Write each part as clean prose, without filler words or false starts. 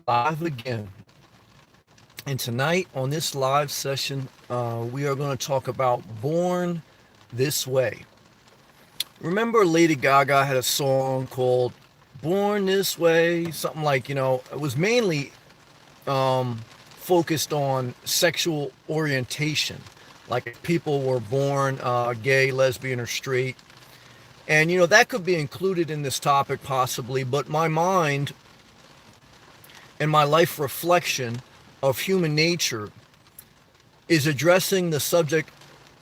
live again. And tonight on this live session, we are going to talk about Born This Way. Remember, Lady Gaga had a song called Born This Way? Something like, it was mainly focused on sexual orientation. Like if people were born gay, lesbian, or straight. And, that could be included in this topic possibly, but my mind and my life reflection of human nature is addressing the subject: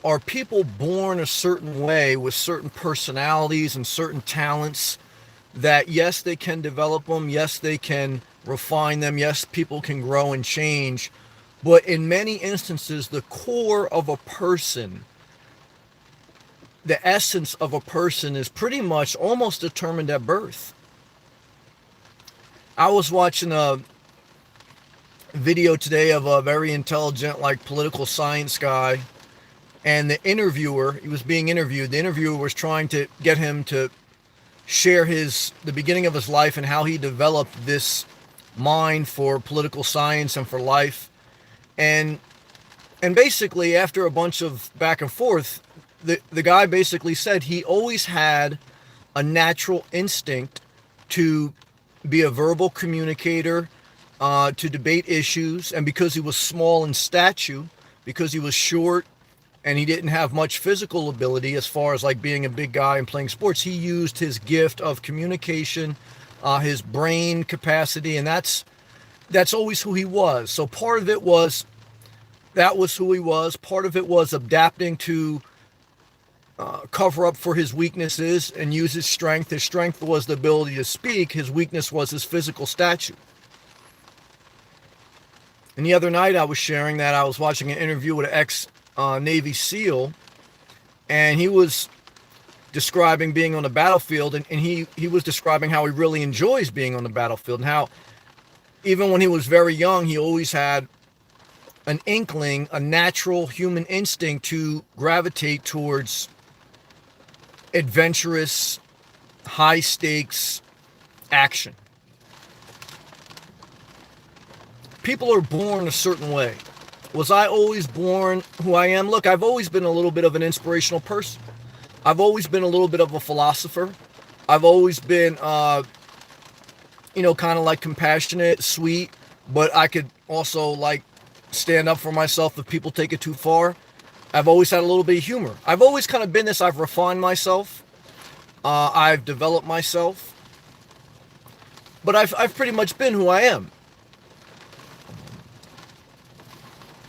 are people born a certain way with certain personalities and certain talents that, yes, they can develop them, yes, they can refine them, yes, people can grow and change, but in many instances, the core of a person, the essence of a person, is pretty much almost determined at birth. I was watching a video today of a very intelligent, like, political science guy, and he was being interviewed. The interviewer was trying to get him to share the beginning of his life and how he developed this mind for political science and for life. And basically, after a bunch of back and forth, the guy basically said he always had a natural instinct to be a verbal communicator, to debate issues, and because he was small in stature, because he was short, and he didn't have much physical ability as far as like being a big guy and playing sports, he used his gift of communication, his brain capacity, and that's always who he was. So part of it was that was who he was. Part of it was adapting to cover up for his weaknesses and use his strength. His strength was the ability to speak. His weakness was his physical stature. And the other night I was sharing that I was watching an interview with an ex-Navy SEAL, and he was describing being on the battlefield, and he was describing how he really enjoys being on the battlefield, and how even when he was very young, he always had an inkling, a natural human instinct to gravitate towards adventurous, high-stakes action. People are born a certain way. Was I always born who I am? Look, I've always been a little bit of an inspirational person. I've always been a little bit of a philosopher. I've always been, kind of like compassionate, sweet, but I could also like stand up for myself if people take it too far. I've always had a little bit of humor. I've always kind of been this. I've refined myself. I've developed myself. But I've pretty much been who I am.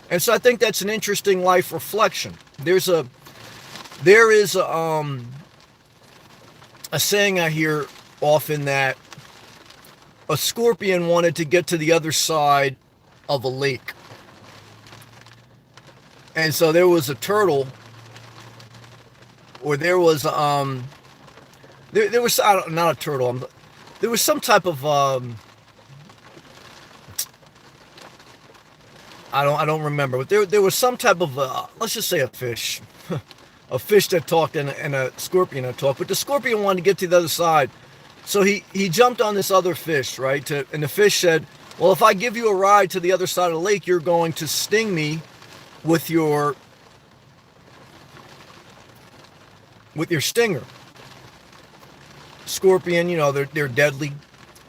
And so I think that's an interesting life reflection. There is a saying I hear often that a scorpion wanted to get to the other side of a lake. And so there was a turtle, or there was there was not a turtle. There was some type of I don't remember, but there was some type of let's just say a fish, a fish that talked and a scorpion that talked. But the scorpion wanted to get to the other side, so he jumped on this other fish, right? And the fish said, "Well, if I give you a ride to the other side of the lake, you're going to sting me with your stinger." Scorpion, they're deadly. And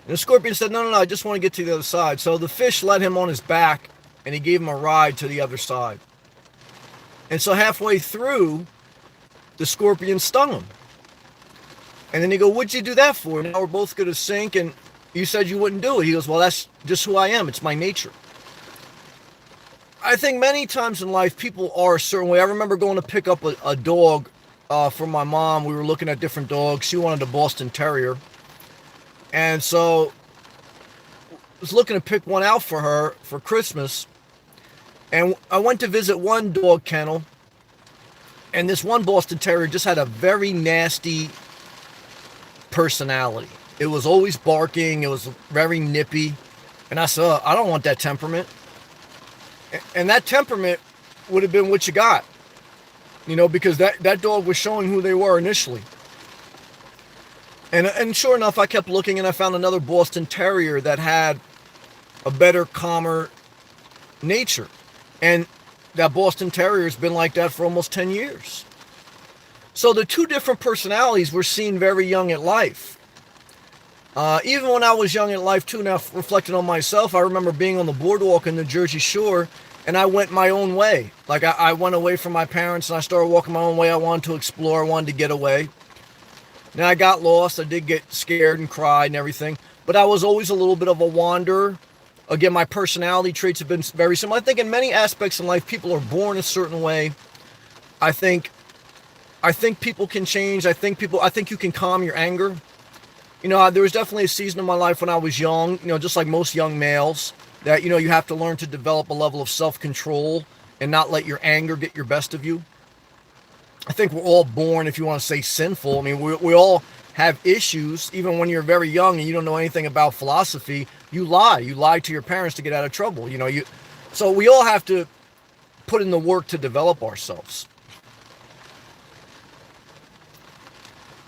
the scorpion said, no, I just want to get to the other side. So the fish let him on his back, and he gave him a ride to the other side. And so halfway through, the scorpion stung him. And then he go, "What'd you do that for? Now we're both going to sink, and you said you wouldn't do it." He goes, "Well, that's just who I am. It's my nature." I think many times in life, people are a certain way. I remember going to pick up a dog for my mom. We were looking at different dogs. She wanted a Boston Terrier. And so I was looking to pick one out for her for Christmas. And I went to visit one dog kennel. And this one Boston Terrier just had a very nasty personality. It was always barking. It was very nippy. And I said, I don't want that temperament. And that temperament would have been what you got. Because that dog was showing who they were initially. And sure enough, I kept looking, and I found another Boston Terrier that had a better, calmer nature. And that Boston Terrier has been like that for almost 10 years. So the two different personalities were seen very young at life. Even when I was young at life too, now reflecting on myself, I remember being on the boardwalk in the Jersey Shore, and I went my own way. Like I went away from my parents and I started walking my own way. I wanted to explore, I wanted to get away. Now I got lost, I did get scared and cried and everything, but I was always a little bit of a wanderer. Again, my personality traits have been very similar. I think in many aspects in life, people are born a certain way. I think people can change. I think you can calm your anger. You know, there was definitely a season of my life when I was young, you know, just like most young males, that, you know, you have to learn to develop a level of self-control and not let your anger get your best of you. I think we're all born, if you want to say sinful. I mean, we all have issues. Even when you're very young and you don't know anything about philosophy, you lie to your parents to get out of trouble. You know, so we all have to put in the work to develop ourselves.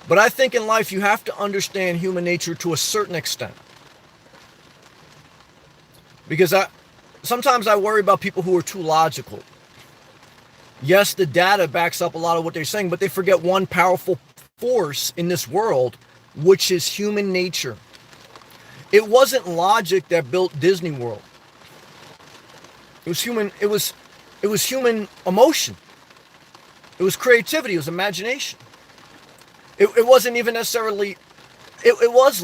But I think in life you have to understand human nature to a certain extent. Because sometimes I worry about people who are too logical. Yes, the data backs up a lot of what they're saying, but they forget one powerful force in this world, which is human nature. It wasn't logic that built Disney World. It was human emotion. It was creativity, it was imagination. It wasn't even necessarily, it was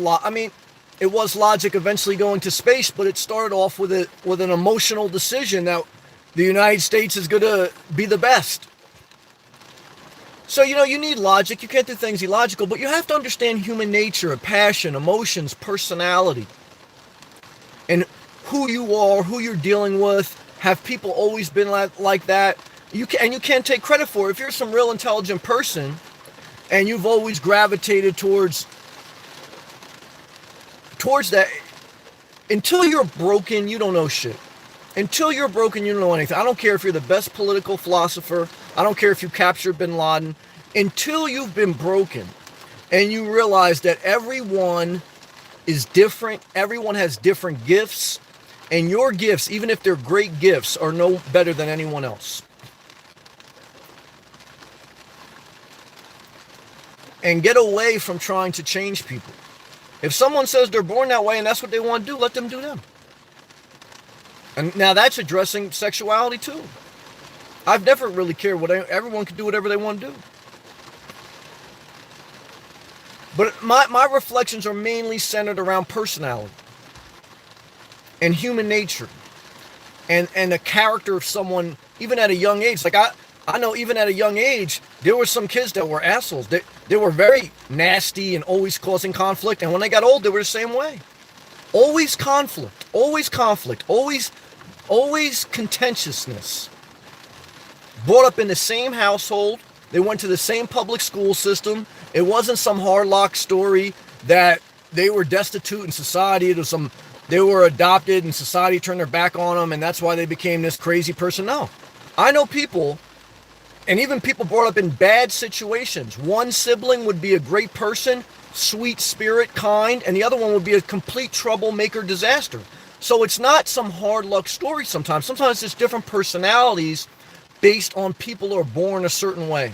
logic eventually going to space, but it started off with an emotional decision that the United States is going to be the best. So, you know, you need logic. You can't do things illogical, but you have to understand human nature, passion, emotions, personality, and who you are, who you're dealing with. Have people always been like that? You can't take credit for it. If you're some real intelligent person and you've always gravitated towards that, until you're broken, you don't know shit. Until you're broken, you don't know anything. I don't care if you're the best political philosopher. I don't care if you captured bin Laden. Until you've been broken and you realize that everyone is different, everyone has different gifts, and your gifts, even if they're great gifts, are no better than anyone else. And get away from trying to change people. If someone says they're born that way and that's what they want to do, let them do them. And now that's addressing sexuality too. I've never really cared everyone can do whatever they want to do. But my reflections are mainly centered around personality and human nature and the character of someone, even at a young age. Like I know even at a young age, there were some kids that were assholes. They were very nasty and always causing conflict. And when they got old, they were the same way. Always conflict, always contentiousness. Brought up in the same household. They went to the same public school system. It wasn't some Hardlock story that they were destitute in society. They were adopted and society turned their back on them and that's why they became this crazy person. No. I know people, and even people brought up in bad situations. One sibling would be a great person, sweet spirit, kind, and the other one would be a complete troublemaker, disaster. So it's not some hard luck story sometimes. Sometimes it's different personalities based on people who are born a certain way.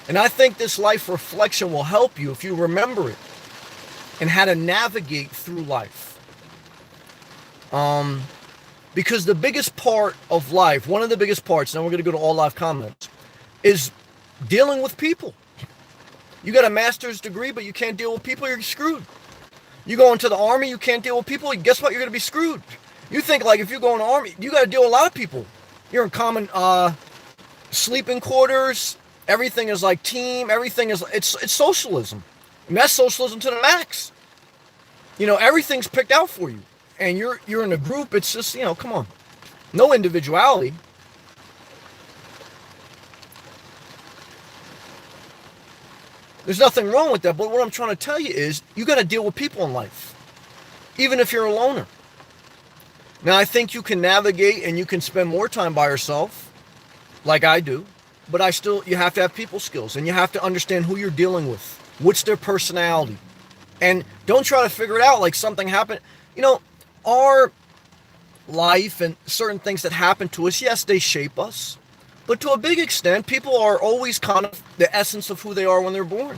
And I think this life reflection will help you if you remember it and how to navigate through life. Because the biggest part of life, one of the biggest parts, now we're going to go to all live comments, is dealing with people. You got a master's degree, but you can't deal with people, you're screwed. You go into the army, you can't deal with people, guess what? You're going to be screwed. You think like if you go in the army, you got to deal with a lot of people. You're in common sleeping quarters. Everything is like team. Everything is, it's socialism. And that's socialism to the max. You know, everything's picked out for you. And you're in a group, it's just, you know, come on. No individuality. There's nothing wrong with that, but what I'm trying to tell you is you got to deal with people in life, even if you're a loner. Now, I think you can navigate and you can spend more time by yourself, like I do, but you have to have people skills and you have to understand who you're dealing with. What's their personality? And don't try to figure it out like something happened. You know, our life and certain things that happen to us, yes, they shape us. But to a big extent, people are always kind of the essence of who they are when they're born.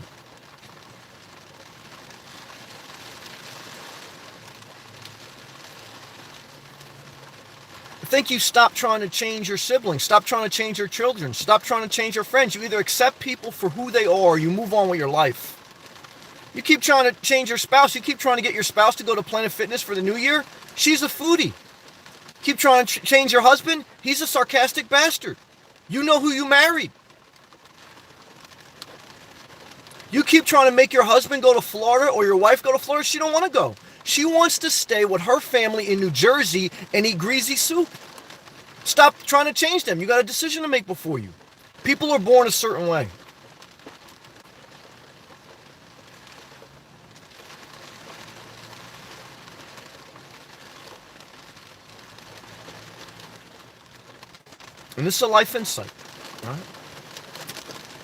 I think you stop trying to change your siblings, stop trying to change your children, stop trying to change your friends. You either accept people for who they are, or you move on with your life. You keep trying to change your spouse, you keep trying to get your spouse to go to Planet Fitness for the new year, she's a foodie. Keep trying to change your husband, he's a sarcastic bastard. You know who you married. You keep trying to make your husband go to Florida or your wife go to Florida, she don't want to go. She wants to stay with her family in New Jersey and eat greasy soup. Stop trying to change them. You got a decision to make before you. People are born a certain way. And this is a life insight. All right?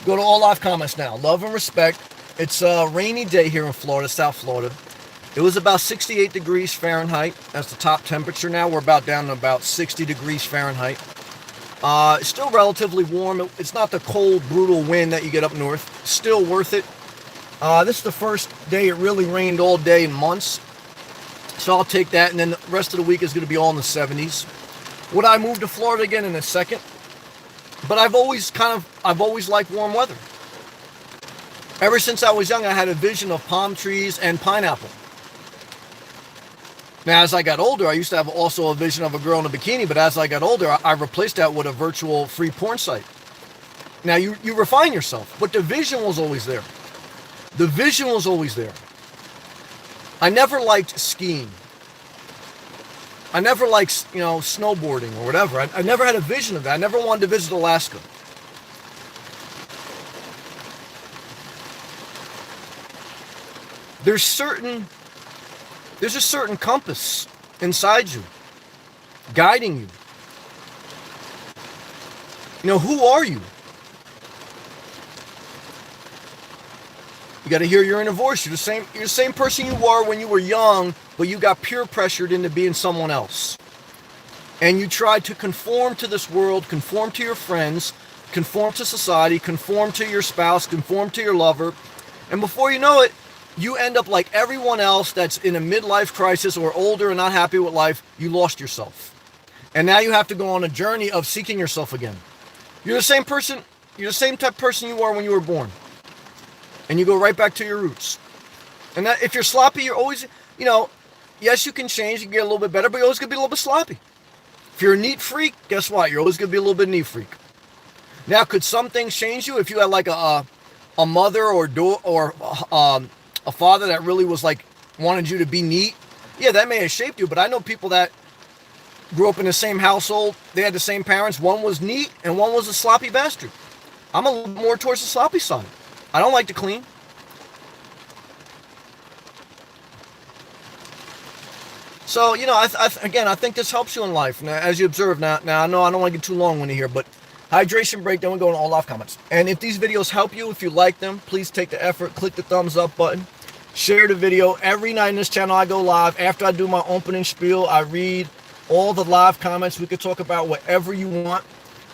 Go to all live comments now. Love and respect. It's a rainy day here in Florida, South Florida. It was about 68 degrees Fahrenheit. That's the top temperature now. We're about down to about 60 degrees Fahrenheit. It's still relatively warm. It's not the cold, brutal wind that you get up north. Still worth it. This is the first day it really rained all day in months. So I'll take that. And then the rest of the week is going to be all in the 70s. Would I move to Florida again in a second? But I've always liked warm weather. Ever since I was young, I had a vision of palm trees and pineapple. Now, as I got older, I used to have also a vision of a girl in a bikini, but as I got older, I replaced that with a virtual free porn site. Now, you refine yourself, but the vision was always there. The vision was always there. I never liked skiing. I never liked, snowboarding or whatever. I never had a vision of that. I never wanted to visit Alaska. There's a certain compass inside you, guiding you. Who are you? You got to hear your inner voice. You're the same person you were when you were young, but you got peer pressured into being someone else. And you tried to conform to this world, conform to your friends, conform to society, conform to your spouse, conform to your lover. And before you know it, you end up like everyone else that's in a midlife crisis or older and not happy with life. You lost yourself. And now you have to go on a journey of seeking yourself again. You're the same person. You're the same type of person you were when you were born. And you go right back to your roots. And that, if you're sloppy, you're always, yes, you can change, you can get a little bit better, but you're always going to be a little bit sloppy. If you're a neat freak, guess what? You're always going to be a little bit neat freak. Now, could some things change you if you had like a mother or a father that really was like, wanted you to be neat? Yeah, that may have shaped you, but I know people that grew up in the same household, they had the same parents, one was neat and one was a sloppy bastard. I'm a little more towards the sloppy side. I don't like to clean. So, I think this helps you in life. Now, as you observe, now I know I don't want to get too long-winded here, but hydration break, then we go in all live comments. And if these videos help you, if you like them, please take the effort, click the thumbs up button, share the video. Every night in this channel, I go live. After I do my opening spiel, I read all the live comments. We could talk about whatever you want.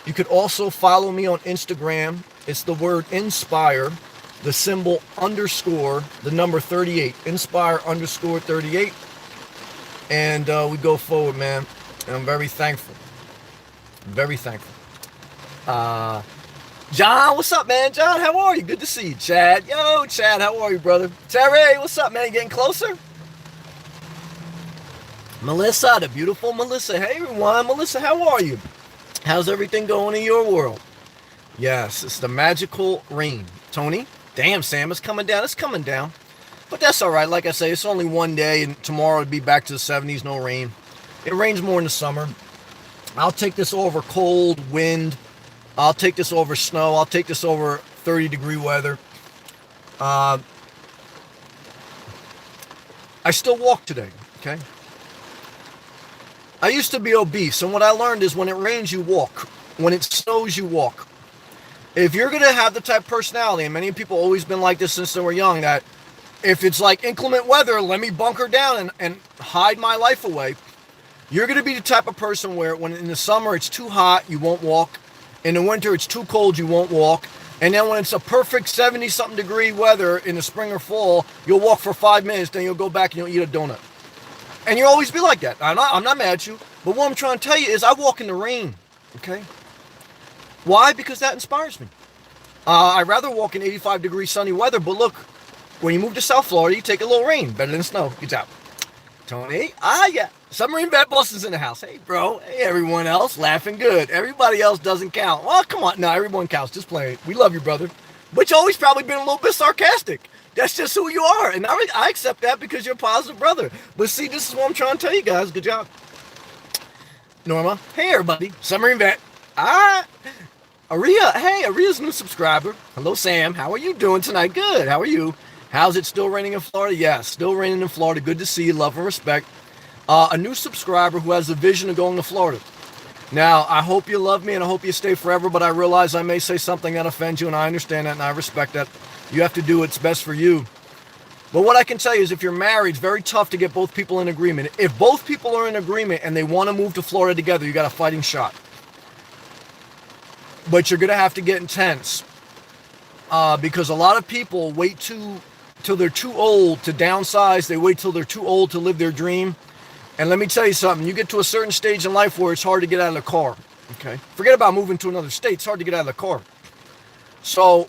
You could also follow me on Instagram. It's the word inspire, the symbol _ the number 38, inspire _ 38. And we go forward, man. And I'm very thankful. Very thankful. John, what's up, man? John, how are you? Good to see you. Chad. Yo, Chad, how are you, brother? Terry, what's up, man? You getting closer? Melissa, the beautiful Melissa. Hey, everyone. Melissa, how are you? How's everything going in your world? Yes, it's the magical rain. Tony? Damn, Sam, it's coming down. It's coming down. But that's all right. Like I say, it's only one day, and tomorrow it'll be back to the 70s, no rain. It rains more in the summer. I'll take this over cold, wind. I'll take this over snow. I'll take this over 30-degree weather. I still walk today, okay? I used to be obese, and what I learned is when it rains, you walk. When it snows, you walk. If you're going to have the type of personality, and many people always been like this since they were young, that If it's like inclement weather, let me bunker down and hide my life away. You're going to be the type of person where when in the summer it's too hot, you won't walk. In the winter it's too cold, you won't walk. And then when it's a perfect 70-something degree weather in the spring or fall, you'll walk for 5 minutes, then you'll go back and you'll eat a donut. And you'll always be like that. I'm not mad at you. But what I'm trying to tell you is I walk in the rain. Okay? Why? Because that inspires me. I'd rather walk in 85 degree sunny weather, but look, when you move to South Florida, you take a little rain. Better than snow. Good job. Tony? Yeah. Submarine Vet Boston's in the house. Hey, bro. Hey, everyone else. Laughing good. Everybody else doesn't count. Well, come on. No, everyone counts. Just play it. We love you, brother. But you always probably been a little bit sarcastic. That's just who you are. And I accept that because you're a positive brother. But see, this is what I'm trying to tell you guys. Good job. Norma. Hey, everybody. Submarine Vet. Aria. Hey, Aria's new subscriber. Hello, Sam. How are you doing tonight? Good. How are you? How's it still raining in Florida? Yeah, still raining in Florida. Good to see you. Love and respect. A new subscriber who has a vision of going to Florida. Now, I hope you love me and I hope you stay forever, but I realize I may say something that offends you, and I understand that and I respect that. You have to do what's best for you. But what I can tell you is if you're married, it's very tough to get both people in agreement. If both people are in agreement and they want to move to Florida together, you got a fighting shot. But you're going to have to get intense. Because a lot of people wait till they're too old to downsize. They wait till they're too old to live their dream. And let me tell you something. You get to a certain stage in life where it's hard to get out of the car. Okay? Forget about moving to another state. It's hard to get out of the car. So,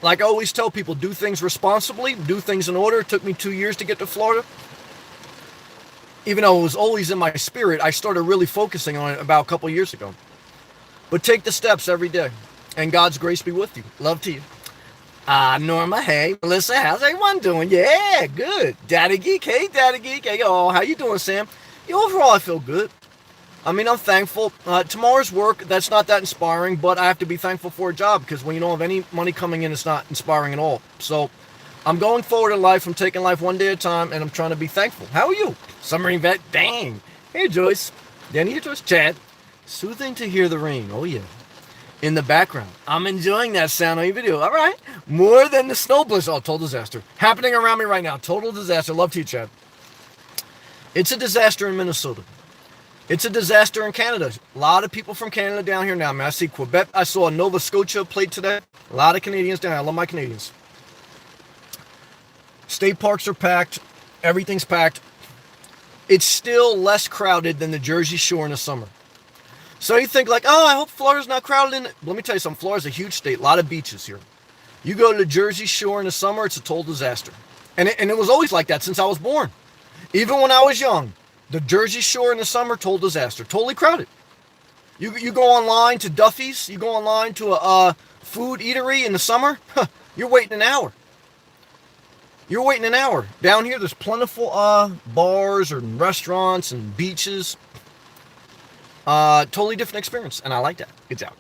like I always tell people, do things responsibly. Do things in order. It took me 2 years to get to Florida. Even though it was always in my spirit, I started really focusing on it about a couple years ago. But take the steps every day. And God's grace be with you. Love to you. Norma, hey. Melissa, how's everyone doing? Yeah, good. Daddy Geek, hey, Daddy Geek. Hey, oh, how you doing, Sam? Yeah, overall, I feel good. I mean, I'm thankful. Tomorrow's work, that's not that inspiring, but I have to be thankful for a job because when you don't have any money coming in, it's not inspiring at all. So I'm going forward in life. I'm taking life one day at a time, and I'm trying to be thankful. How are you? Submarine Vet, dang. Hey, Joyce. Danny, Joyce, Chad. Soothing to hear the rain. Oh, yeah. In the background. I'm enjoying that sound on your video. All right. More than the snow blizzard. Oh, total disaster. Happening around me right now. Total disaster. Love to you, Chad. It's a disaster in Minnesota. It's a disaster in Canada. A lot of people from Canada down here now, man. I see Quebec. I saw a Nova Scotia plate today. A lot of Canadians down here. I love my Canadians. State parks are packed. Everything's packed. It's still less crowded than the Jersey Shore in the summer. So you think like, oh, I hope Florida's not crowded in it. Let me tell you something. Florida's a huge state. A lot of beaches here. You go to the Jersey Shore in the summer, it's a total disaster. And it was always like that since I was born. Even when I was young, the Jersey Shore in the summer, total disaster. Totally crowded. You go online to Duffy's. You go online to a food eatery in the summer. You're waiting an hour. You're waiting an hour. Down here, there's plentiful bars and restaurants and beaches. Totally different experience, and I like that. Good job.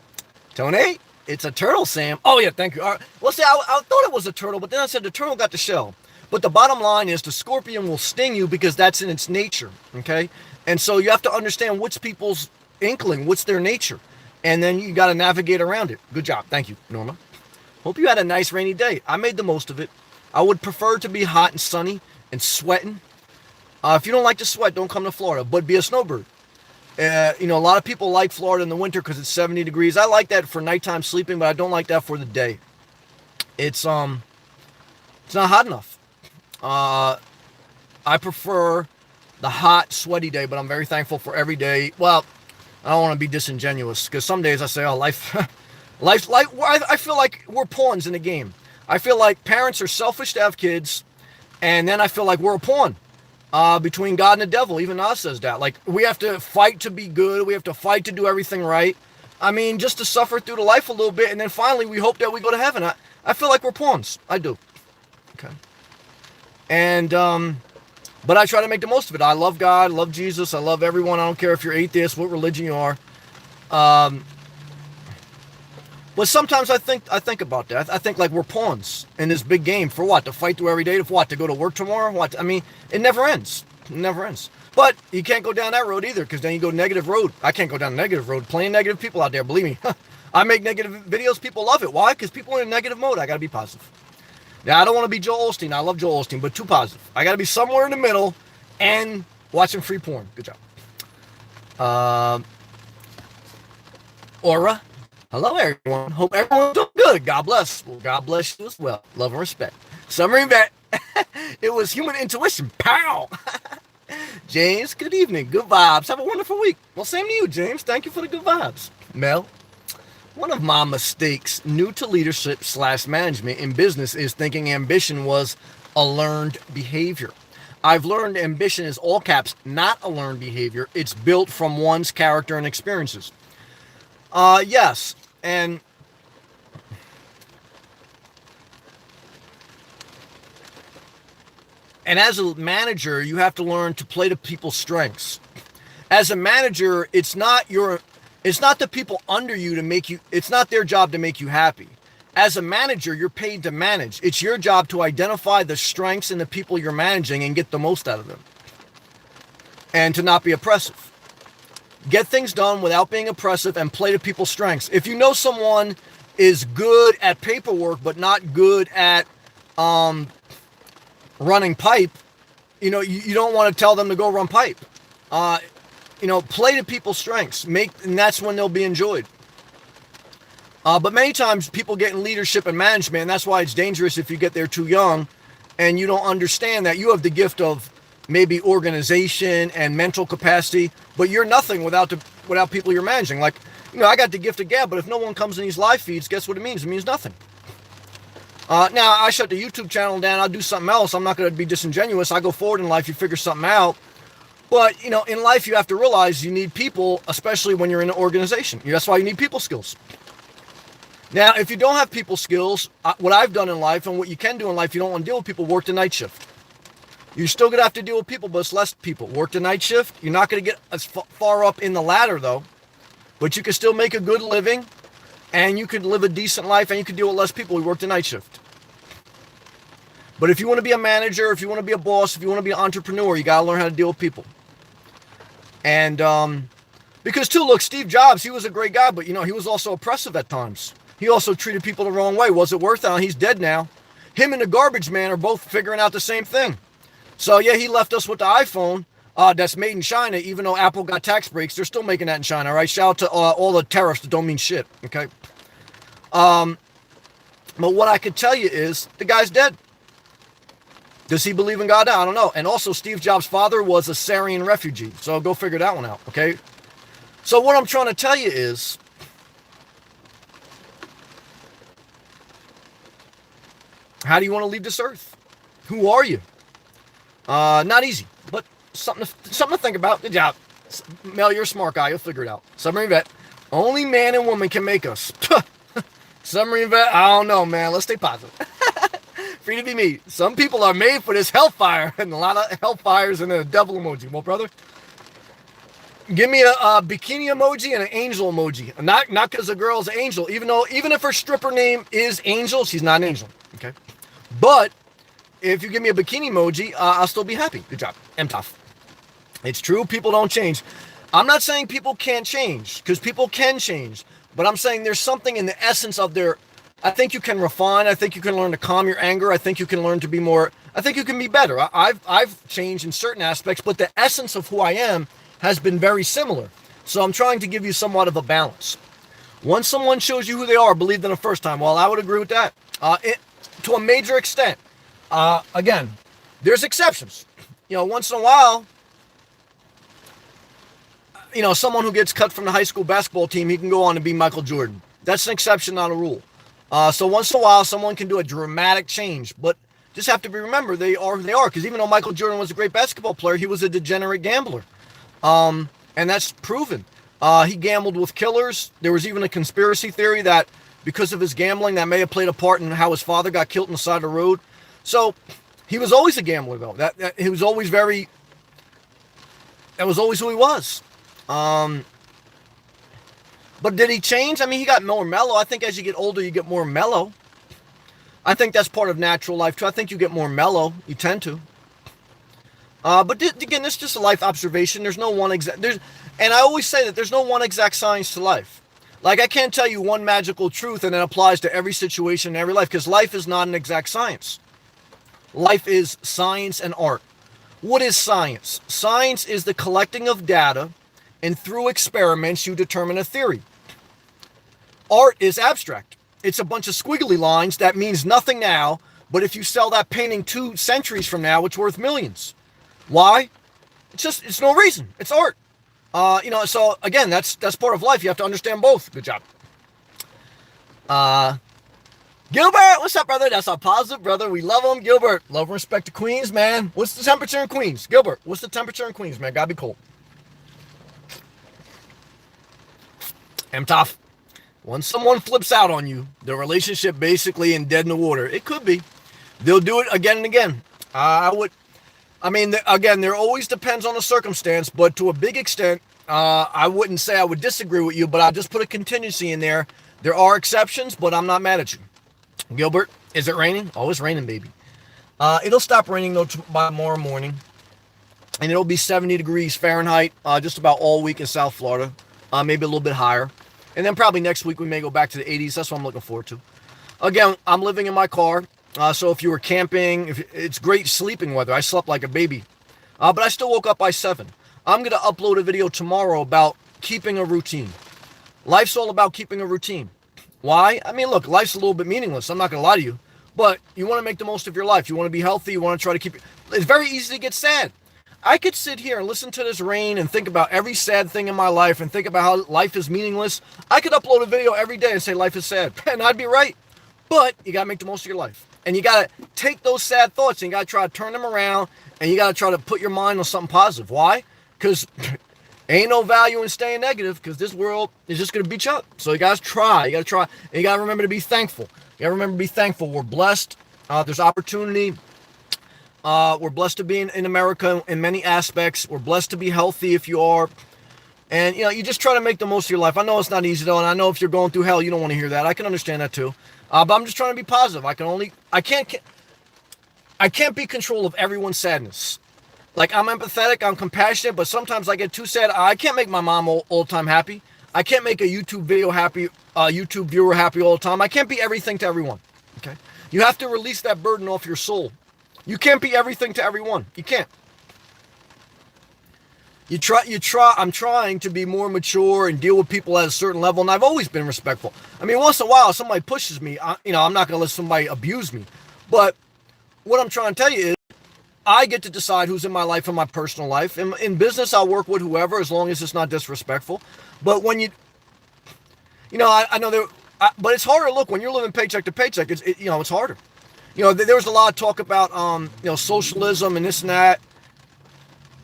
Tony, it's a turtle, Sam. Oh, yeah, thank you. All right. Well, see, I thought it was a turtle, but then I said the turtle got the shell. But the bottom line is the scorpion will sting you because that's in its nature, okay? And so you have to understand what's people's inkling, what's their nature, and then you got to navigate around it. Good job. Thank you, Norma. Hope you had a nice rainy day. I made the most of it. I would prefer to be hot and sunny and sweating. If you don't like to sweat, don't come to Florida, but be a snowbird. A lot of people like Florida in the winter because it's 70 degrees. I like that for nighttime sleeping, but I don't like that for the day. It's not hot enough. I prefer the hot, sweaty day, but I'm very thankful for every day. Well, I don't want to be disingenuous because some days I say, oh, life, I feel like we're pawns in the game. I feel like parents are selfish to have kids, and then I feel like we're a pawn. Between God and the devil. Even Oz says that. Like, we have to fight to be good. We have to fight to do everything right. I mean, just to suffer through the life a little bit, and then finally we hope that we go to heaven. I feel like we're pawns. I do. Okay. And, but I try to make the most of it. I love God, I love Jesus, I love everyone. I don't care if you're atheist, what religion you are. But sometimes I think about that. I think like we're pawns in this big game. For what? To fight through every day? For what? To go to work tomorrow? What? I mean, it never ends. It never ends. But you can't go down that road either, because then you go negative road. I can't go down the negative road. Plenty of negative people out there, believe me. I make negative videos. People love it. Why? Because people are in negative mode. I got to be positive. Now, I don't want to be Joel Osteen. I love Joel Osteen, but too positive. I got to be somewhere in the middle and watching free porn. Good job. Aura. Hello, everyone. Hope everyone's doing good. God bless. Well, God bless you as well. Love and respect. Submarine vet. It was human intuition. Pow. James, good evening. Good vibes. Have a wonderful week. Well, same to you, James. Thank you for the good vibes. Mel. One of my mistakes new to leadership / management in business is thinking ambition was a learned behavior. I've learned ambition is all caps, not a learned behavior. It's built from one's character and experiences. Yes. And as a manager, you have to learn to play to people's strengths. As a manager, it's not the people under you to make you, it's not their job to make you happy. As a manager, you're paid to manage. It's your job to identify the strengths in the people you're managing and get the most out of them. And to not be oppressive. Get things done without being oppressive and play to people's strengths. If you know someone is good at paperwork but not good at running pipe, you don't want to tell them to go run pipe. Play to people's strengths. And that's when they'll be enjoyed. But many times people get in leadership and management, and that's why it's dangerous if you get there too young and you don't understand that you have the gift of maybe organization and mental capacity, but you're nothing without people you're managing. Like, I got the gift of gab, but if no one comes in these live feeds, guess what it means? It means nothing. Now, I shut the YouTube channel down. I'll do something else. I'm not going to be disingenuous. I go forward in life. You figure something out. But, in life, you have to realize you need people, especially when you're in an organization. That's why you need people skills. Now, if you don't have people skills, what I've done in life and what you can do in life, you don't want to deal with people, work the night shift. You're still going to have to deal with people, but it's less people. Work the night shift. You're not going to get as far up in the ladder, though. But you can still make a good living, and you could live a decent life, and you can deal with less people who work the night shift. But if you want to be a manager, if you want to be a boss, if you want to be an entrepreneur, you got to learn how to deal with people. And because, too, look, Steve Jobs, he was a great guy, but, he was also oppressive at times. He also treated people the wrong way. Was it worth it? He's dead now. Him and the garbage man are both figuring out the same thing. So, yeah, he left us with the iPhone that's made in China, even though Apple got tax breaks. They're still making that in China, right? Shout out to all the tariffs that don't mean shit, okay? But what I could tell you is the guy's dead. Does he believe in God? I don't know. And also, Steve Jobs' father was a Syrian refugee. So go figure that one out, okay? So what I'm trying to tell you is, how do you want to leave this earth? Who are you? Not easy, but something to think about. Good job. Mel, you're a smart guy. You'll figure it out. Submarine vet. Only man and woman can make us. Submarine vet, I don't know, man. Let's stay positive. Free to be me. Some people are made for this hellfire, and a lot of hellfires and a devil emoji. Well, brother, give me a bikini emoji and an angel emoji. Not because the girl's an angel. Even if her stripper name is Angel, she's not an angel. Okay, but if you give me a bikini emoji, I'll still be happy. Good job. I'm tough. It's true. People don't change. I'm not saying people can't change, because people can change. But I'm saying there's something in the essence of their... I think you can refine. I think you can learn to calm your anger. I think you can learn to be more... I think you can be better. I've changed in certain aspects, but the essence of who I am has been very similar. So I'm trying to give you somewhat of a balance. Once someone shows you who they are, believe them the first time. Well, I would agree with that. To a major extent. Again, there's exceptions. Once in a while, someone who gets cut from the high school basketball team, he can go on to be Michael Jordan. That's an exception, not a rule. So once in a while, someone can do a dramatic change, but just have to remember they are who they are. Because even though Michael Jordan was a great basketball player, he was a degenerate gambler. And that's proven. He gambled with killers. There was even a conspiracy theory that because of his gambling, that may have played a part in how his father got killed on the side of the road. So he was always a gambler, though. He was always that was always who he was. But did he change? I mean, he got more mellow. I think as you get older, you get more mellow. I think that's part of natural life, too. I think you get more mellow. You tend to. But again, this is just a life observation. There's no one exact... and I always say that there's no one exact science to life. Like, I can't tell you one magical truth and it applies to every situation in every life, because life is not an exact science. Life is science and art. What is science? Science is the collecting of data, and through experiments, you determine a theory. Art is abstract. It's a bunch of squiggly lines that means nothing now, but if you sell that painting 2 centuries from now, it's worth millions. Why? It's no reason. It's art. So again, that's part of life. You have to understand both. Good job. Gilbert, what's up, brother? That's our positive brother. We love him. Gilbert, love and respect to Queens, man. What's the temperature in Queens? Gilbert, what's the temperature in Queens, man? Gotta be cold. I'm tough. Once someone flips out on you, the relationship basically in dead in the water. It could be. They'll do it again and again. Again, there always depends on the circumstance, but to a big extent, I wouldn't say I would disagree with you, but I'll just put a contingency in there. There are exceptions, but I'm not mad at you. Gilbert, is it raining? Oh, it's raining, baby. It'll stop raining, though, by tomorrow morning, and it'll be 70 degrees Fahrenheit just about all week in South Florida, maybe a little bit higher. And then probably next week we may go back to the 80s. That's what I'm looking forward to. Again, I'm living in my car. So if you were camping, it's great sleeping weather. I slept like a baby. But I still woke up by 7. I'm going to upload a video tomorrow about keeping a routine. Life's all about keeping a routine. Why? I mean, look, life's a little bit meaningless. I'm not going to lie to you. But you want to make the most of your life. You want to be healthy. You want to try to keep it. It's very easy to get sad. I could sit here and listen to this rain and think about every sad thing in my life and think about how life is meaningless. I could upload a video every day and say life is sad. And I'd be right. But you got to make the most of your life. And you got to take those sad thoughts and you got to try to turn them around. And you got to try to put your mind on something positive. Why? Because ain't no value in staying negative, because this world is just going to beat you up. So you got to try. You got to try. And you got to remember to be thankful. You got to remember to be thankful. We're blessed. There's opportunity. We're blessed to be in America in many aspects. We're blessed to be healthy if you are. And, you just try to make the most of your life. I know it's not easy, though, and I know if you're going through hell, you don't want to hear that. I can understand that, too. But I'm just trying to be positive. I can't be in control of everyone's sadness. Like, I'm empathetic, I'm compassionate, but sometimes I get too sad. I can't make my mom all the time happy. I can't make a YouTube video happy, YouTube viewer happy all the time. I can't be everything to everyone, okay? You have to release that burden off your soul. You can't be everything to everyone. You can't. I'm trying to be more mature and deal with people at a certain level, and I've always been respectful. I mean, once in a while, somebody pushes me, I'm not going to let somebody abuse me. But what I'm trying to tell you is, I get to decide who's in my life and my personal life. In business, I'll work with whoever as long as it's not disrespectful. But when I know there, but it's harder. Look, when you're living paycheck to paycheck, it's harder. There was a lot of talk about, socialism and this and that,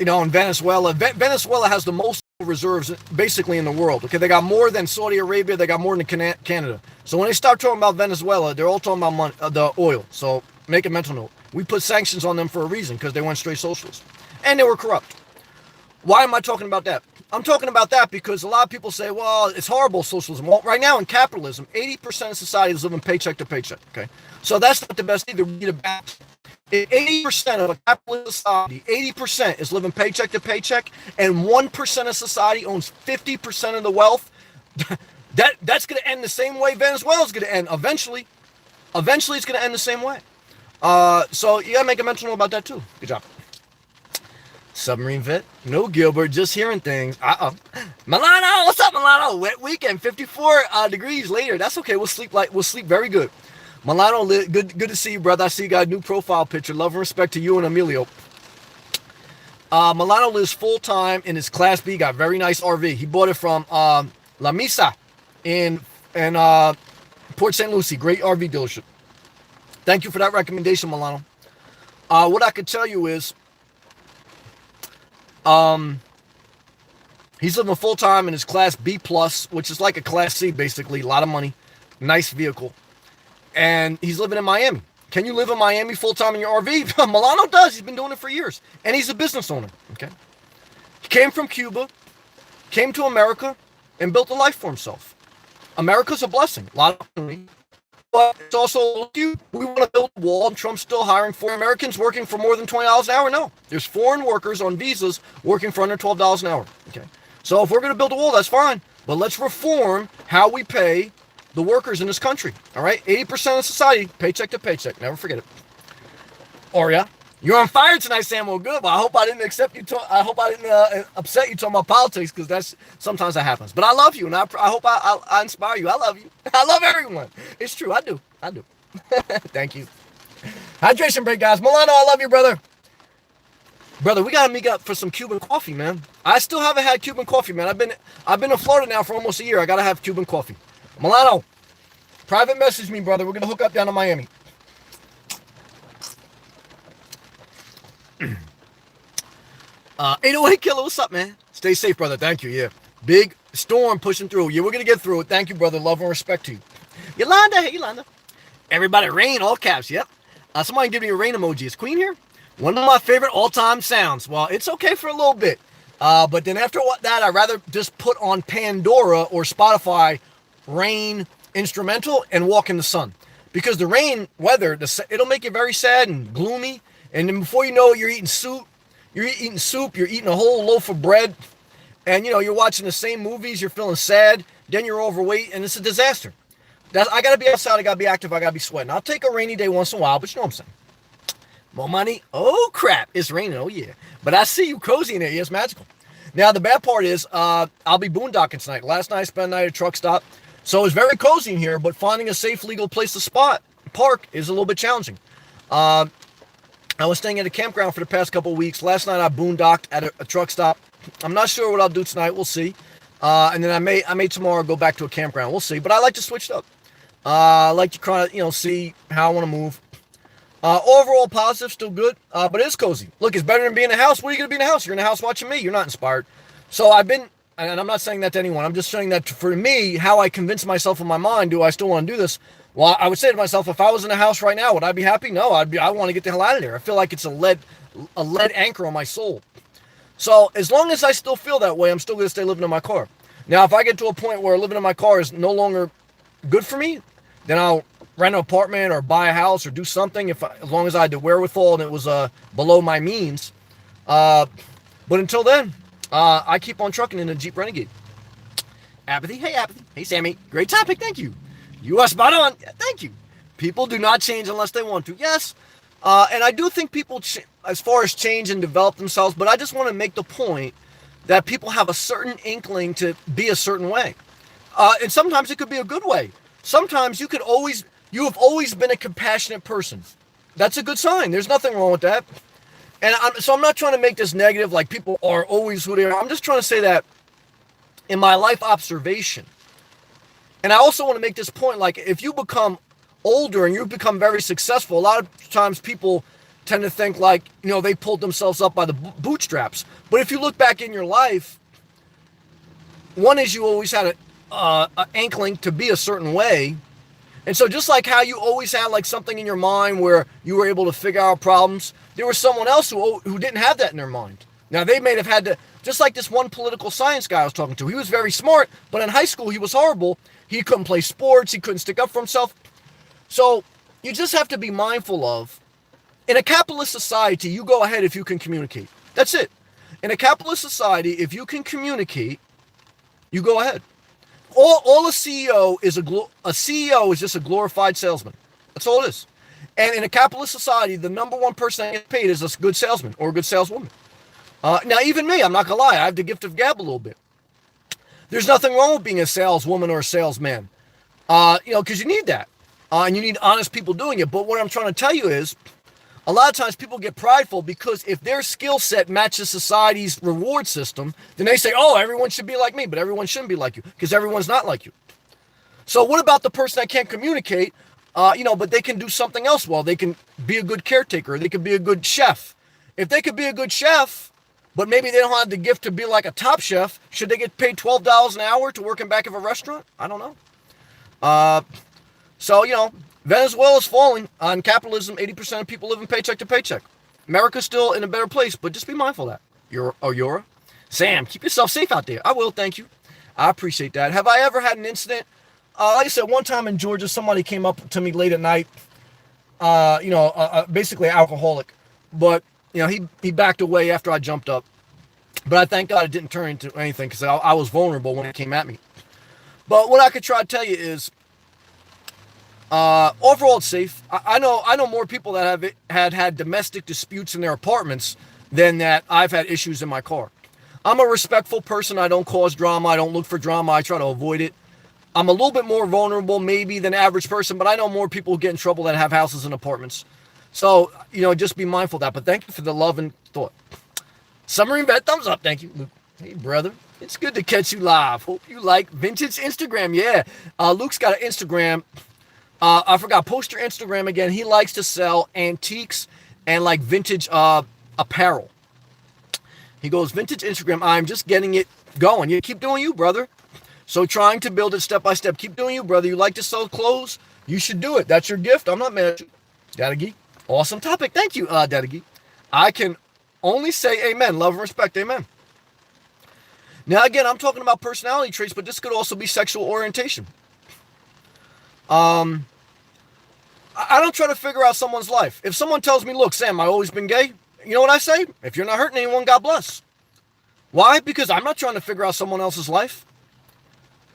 in Venezuela. Venezuela has the most reserves basically in the world. Okay, they got more than Saudi Arabia. They got more than Canada. So when they start talking about Venezuela, they're all talking about money, the oil. So make a mental note. We put sanctions on them for a reason, because they went straight socialist. And they were corrupt. Why am I talking about that? I'm talking about that because a lot of people say, well, it's horrible, socialism. Well, right now in capitalism, 80% of society is living paycheck to paycheck, okay? So that's not the best either. We need a balance. 80% of a capitalist society, 80% is living paycheck to paycheck, and 1% of society owns 50% of the wealth. That's going to end the same way Venezuela's going to end eventually. Eventually, it's going to end the same way. So you got to make a mental note about that, too. Good job. Submarine vet? No, Gilbert, just hearing things. Milano, what's up, Milano? Wet weekend, 54 degrees later. That's okay. We'll sleep very good. Milano, good to see you, brother. I see you got a new profile picture. Love and respect to you and Emilio. Milano lives full-time in his Class B. Got a very nice RV. He bought it from La Misa in Port St. Lucie. Great RV dealership. Thank you for that recommendation, Milano. What I could tell you is, he's living full-time in his Class B+, which is like a Class C, basically. A lot of money. Nice vehicle. And he's living in Miami. Can you live in Miami full-time in your RV? Milano does. He's been doing it for years. And he's a business owner. Okay. He came from Cuba, came to America, and built a life for himself. America's a blessing. A lot of money. But it's also, we want to build a wall, and Trump's still hiring foreign Americans working for more than $20 an hour. No. There's foreign workers on visas working for under $12 an hour. Okay. So if we're going to build a wall, that's fine. but let's reform how we pay the workers in this country. All right, 80% of society, paycheck to paycheck. Never forget it. Oria, you're on fire tonight, Samuel. Good. Well, I hope I didn't I hope I didn't upset you talking about politics, because that's sometimes that happens. But I love you, and I hope I inspire you. I love you. I love everyone. It's true. I do. Thank you. Hydration break, guys. Milano, I love you, brother. Brother, we gotta meet up for some Cuban coffee, man. I still haven't had Cuban coffee, man. I've been in Florida now for almost a year. I gotta have Cuban coffee. Milano, private message me, brother. We're gonna hook up down to Miami. 808 Killer, what's up, man? Stay safe, brother. Thank you. Yeah, big storm pushing through. Yeah, we're gonna get through it. Thank you, brother. Love and respect to you. Yolanda, hey, Yolanda. Everybody, rain, all caps. Yep. Somebody give me a rain emoji. Is Queen here? One of my favorite all-time sounds. Well, it's okay for a little bit. But then after that, I'd rather just put on Pandora or Spotify rain instrumental and walk in the sun. Because the rain weather, it'll make you very sad and gloomy. And then before you know it, you're eating soup. You're eating a whole loaf of bread. And, you're watching the same movies. You're feeling sad. Then you're overweight. And it's a disaster. I got to be outside. I got to be active. I got to be sweating. I'll take a rainy day once in a while, but you know what I'm saying. More money? Oh, crap. It's raining. Oh, yeah. But I see you cozy in there. Yeah, it's magical. Now, the bad part is I'll be boondocking tonight. Last night, I spent the night at a truck stop. So it's very cozy in here, but finding a safe, legal place to park is a little bit challenging. I was staying at a campground for the past couple of weeks. Last night, I boondocked at a truck stop. I'm not sure what I'll do tonight. We'll see. And then I may tomorrow go back to a campground. We'll see. But I like to switch it up. I like to kind of, see how I want to move. Overall positive, still good, but it is cozy. Look, it's better than being in a house. What are you going to be in a house? You're in a house watching me. You're not inspired. So and I'm not saying that to anyone. I'm just saying that for me, how I convince myself in my mind, do I still want to do this? Well, I would say to myself, if I was in a house right now, would I be happy? No, I want to get the hell out of there. I feel like it's a lead anchor on my soul. So as long as I still feel that way, I'm still going to stay living in my car. Now, if I get to a point where living in my car is no longer good for me, then I'll rent an apartment or buy a house or do something as long as I had the wherewithal and it was below my means. But until then, I keep on trucking in a Jeep Renegade. Apathy. Hey, Apathy. Hey, Sammy. Great topic. Thank you. You are spot on. Thank you. People do not change unless they want to. Yes. And I do think people, as far as change and develop themselves, but I just want to make the point that people have a certain inkling to be a certain way. And sometimes it could be a good way. Sometimes you have always been a compassionate person. That's a good sign. There's nothing wrong with that. And I'm not trying to make this negative, like people are always who they are. I'm just trying to say that in my life observation. And I also want to make this point, like if you become older and you become very successful, a lot of times people tend to think like, they pulled themselves up by the bootstraps. But if you look back in your life, one is you always had an inkling to be a certain way. And so just like how you always had like something in your mind where you were able to figure out problems, there was someone else who didn't have that in their mind. Now they may have had to, just like this one political science guy I was talking to, he was very smart, but in high school he was horrible. He couldn't play sports. He couldn't stick up for himself. So you just have to be mindful of, in a capitalist society, you go ahead if you can communicate. That's it. In a capitalist society, if you can communicate, you go ahead. All a CEO is a CEO is just a glorified salesman. That's all it is. And in a capitalist society, the number one person that gets paid is a good salesman or a good saleswoman. Now, even me, I'm not gonna lie, I have the gift of gab a little bit. There's nothing wrong with being a saleswoman or a salesman, because you need that, and you need honest people doing it. But what I'm trying to tell you is, a lot of times people get prideful because if their skill set matches society's reward system, then they say, oh, everyone should be like me, but everyone shouldn't be like you because everyone's not like you. So what about the person that can't communicate, but they can do something else well? They can be a good caretaker. They could be a good chef. If they could be a good chef, but maybe they don't have the gift to be like a top chef, should they get paid $12 an hour to work in back of a restaurant? I don't know. Venezuela's falling on capitalism. 80% of people live in paycheck to paycheck. America's still in a better place, but just be mindful of that. Yora. Sam, keep yourself safe out there. I will, thank you. I appreciate that. Have I ever had an incident? Like I said, one time in Georgia, somebody came up to me late at night, basically alcoholic. But, he backed away after I jumped up. But I thank God it didn't turn into anything because I was vulnerable when it came at me. But what I could try to tell you is, overall, it's safe. I know more people that have had domestic disputes in their apartments than that I've had issues in my car. I'm a respectful person. I don't cause drama. I don't look for drama. I try to avoid it. I'm a little bit more vulnerable maybe than average person, but I know more people who get in trouble that have houses and apartments. So, just be mindful of that. But thank you for the love and thought. Submarine Vet, thumbs up. Thank you, Luke. Hey, brother. It's good to catch you live. Hope you like vintage Instagram. Yeah. Luke's got an Instagram. I forgot, post your Instagram again. He likes to sell antiques and like vintage apparel. He goes, vintage Instagram. I'm just getting it going. You keep doing you, brother. So trying to build it step by step. Keep doing you, brother. You like to sell clothes? You should do it. That's your gift. I'm not mad at you. Daddy Geek. Awesome topic. Thank you, Daddy Geek. I can only say amen. Love and respect. Amen. Now, again, I'm talking about personality traits, but this could also be sexual orientation. I don't try to figure out someone's life. If someone tells me, look, Sam, I've always been gay, you know what I say? If you're not hurting anyone, God bless. Why? Because I'm not trying to figure out someone else's life.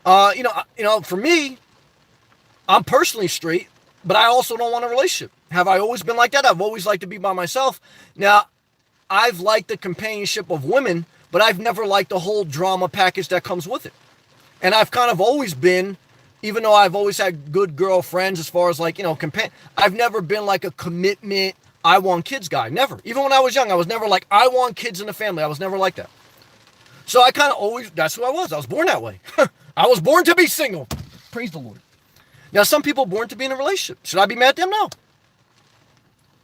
For me, I'm personally straight, but I also don't want a relationship. Have I always been like that? I've always liked to be by myself. Now, I've liked the companionship of women, but I've never liked the whole drama package that comes with it. And I've kind of always been, even though I've always had good girlfriends as far as I've never been like a commitment, I want kids guy. Never. Even when I was young, I was never like, I want kids in the family. I was never like that. So I kind of always, that's who I was. I was born that way. I was born to be single. Praise the Lord. Now, some people born to be in a relationship. Should I be mad at them? No.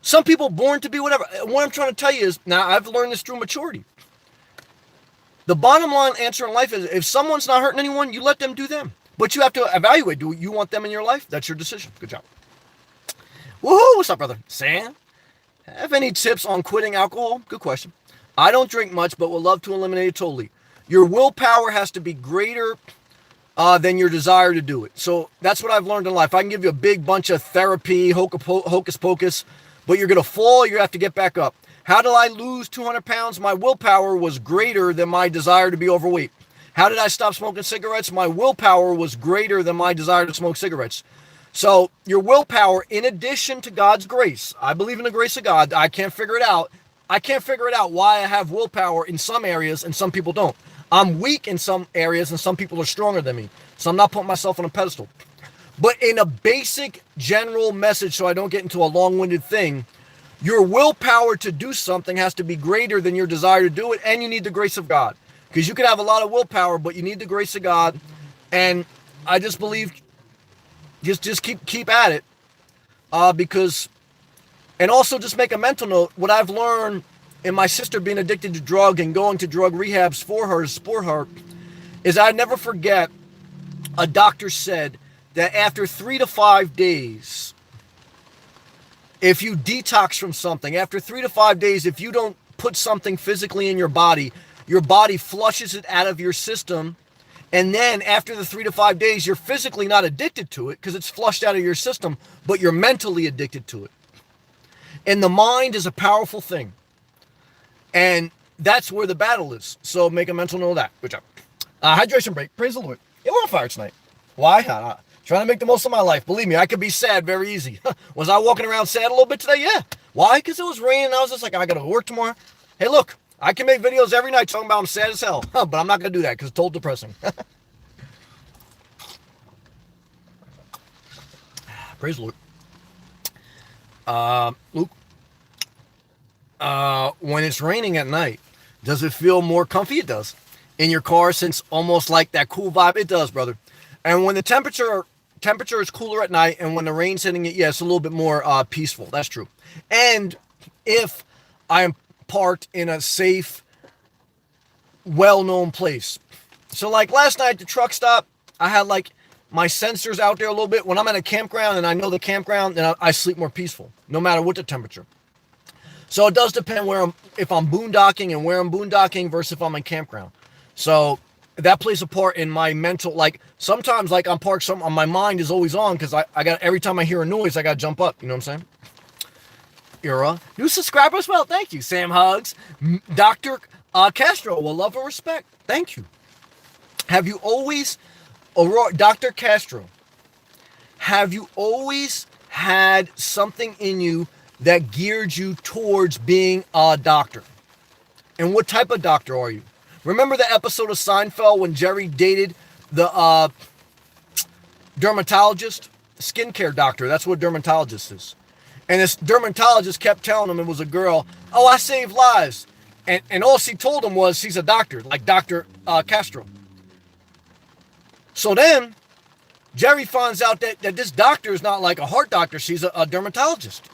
Some people born to be whatever. What I'm trying to tell you is, now I've learned this through maturity. The bottom line answer in life is, if someone's not hurting anyone, you let them do them. But you have to evaluate, do you want them in your life? That's your decision. Good job. Woohoo! What's up, brother? Sam? Have any tips on quitting alcohol? Good question. I don't drink much, but would love to eliminate it totally. Your willpower has to be greater than your desire to do it. So that's what I've learned in life. I can give you a big bunch of therapy, hocus pocus, but you're going to fall, you have to get back up. How did I lose 200 pounds? My willpower was greater than my desire to be overweight. How did I stop smoking cigarettes? My willpower was greater than my desire to smoke cigarettes. So your willpower, in addition to God's grace, I believe in the grace of God. I can't figure it out. I can't figure it out why I have willpower in some areas and some people don't. I'm weak in some areas and some people are stronger than me. So I'm not putting myself on a pedestal. But in a basic general message, so I don't get into a long-winded thing, your willpower to do something has to be greater than your desire to do it, and you need the grace of God. Because you can have a lot of willpower, but you need the grace of God. And I just believe, just keep at it. And also just make a mental note, what I've learned in my sister being addicted to drug and going to drug rehabs for her to support her, is I never forget a doctor said that after 3 to 5 days, if you detox from something, after 3 to 5 days, if you don't put something physically in your body flushes it out of your system. And then after the 3 to 5 days, you're physically not addicted to it because it's flushed out of your system, but you're mentally addicted to it. And the mind is a powerful thing. And that's where the battle is. So make a mental note of that. Good job. Hydration break. Praise the Lord. Yeah, we're on fire tonight. Why? Trying to make the most of my life. Believe me, I could be sad very easy. Was I walking around sad a little bit today? Yeah. Why? Because it was raining. I was just like, I got to work tomorrow. Hey, look, I can make videos every night talking about I'm sad as hell. But I'm not going to do that because it's total depressing. Praise the Lord. Luke. When it's raining at night, does it feel more comfy? It does. In your car, since almost like that cool vibe, it does, brother. And when the temperature is cooler at night, and when the rain's hitting it, yeah, it's a little bit more peaceful. That's true. And if I am parked in a safe, well-known place, so like last night at the truck stop, I had like my sensors out there a little bit. When I'm at a campground and I know the campground, then I sleep more peaceful, no matter what the temperature. So it does depend if I'm boondocking and where I'm boondocking versus if I'm in campground. So that plays a part in my mental, like sometimes like I'm parked, my mind is always on because I got, every time I hear a noise, I got to jump up. You know what I'm saying? You're a new subscriber as well. Thank you. Sam Hugs. Dr. Castro, well, love and respect. Thank you. Have you always Aurora, Dr. Castro, have you always had something in you that geared you towards being a doctor? And what type of doctor are you? Remember the episode of Seinfeld when Jerry dated the dermatologist? Skincare doctor. That's what a dermatologist is. And this dermatologist kept telling him it was a girl. Oh, I save lives. And all she told him was she's a doctor, like Dr. Castro. So then Jerry finds out that this doctor is not like a heart doctor. She's a dermatologist.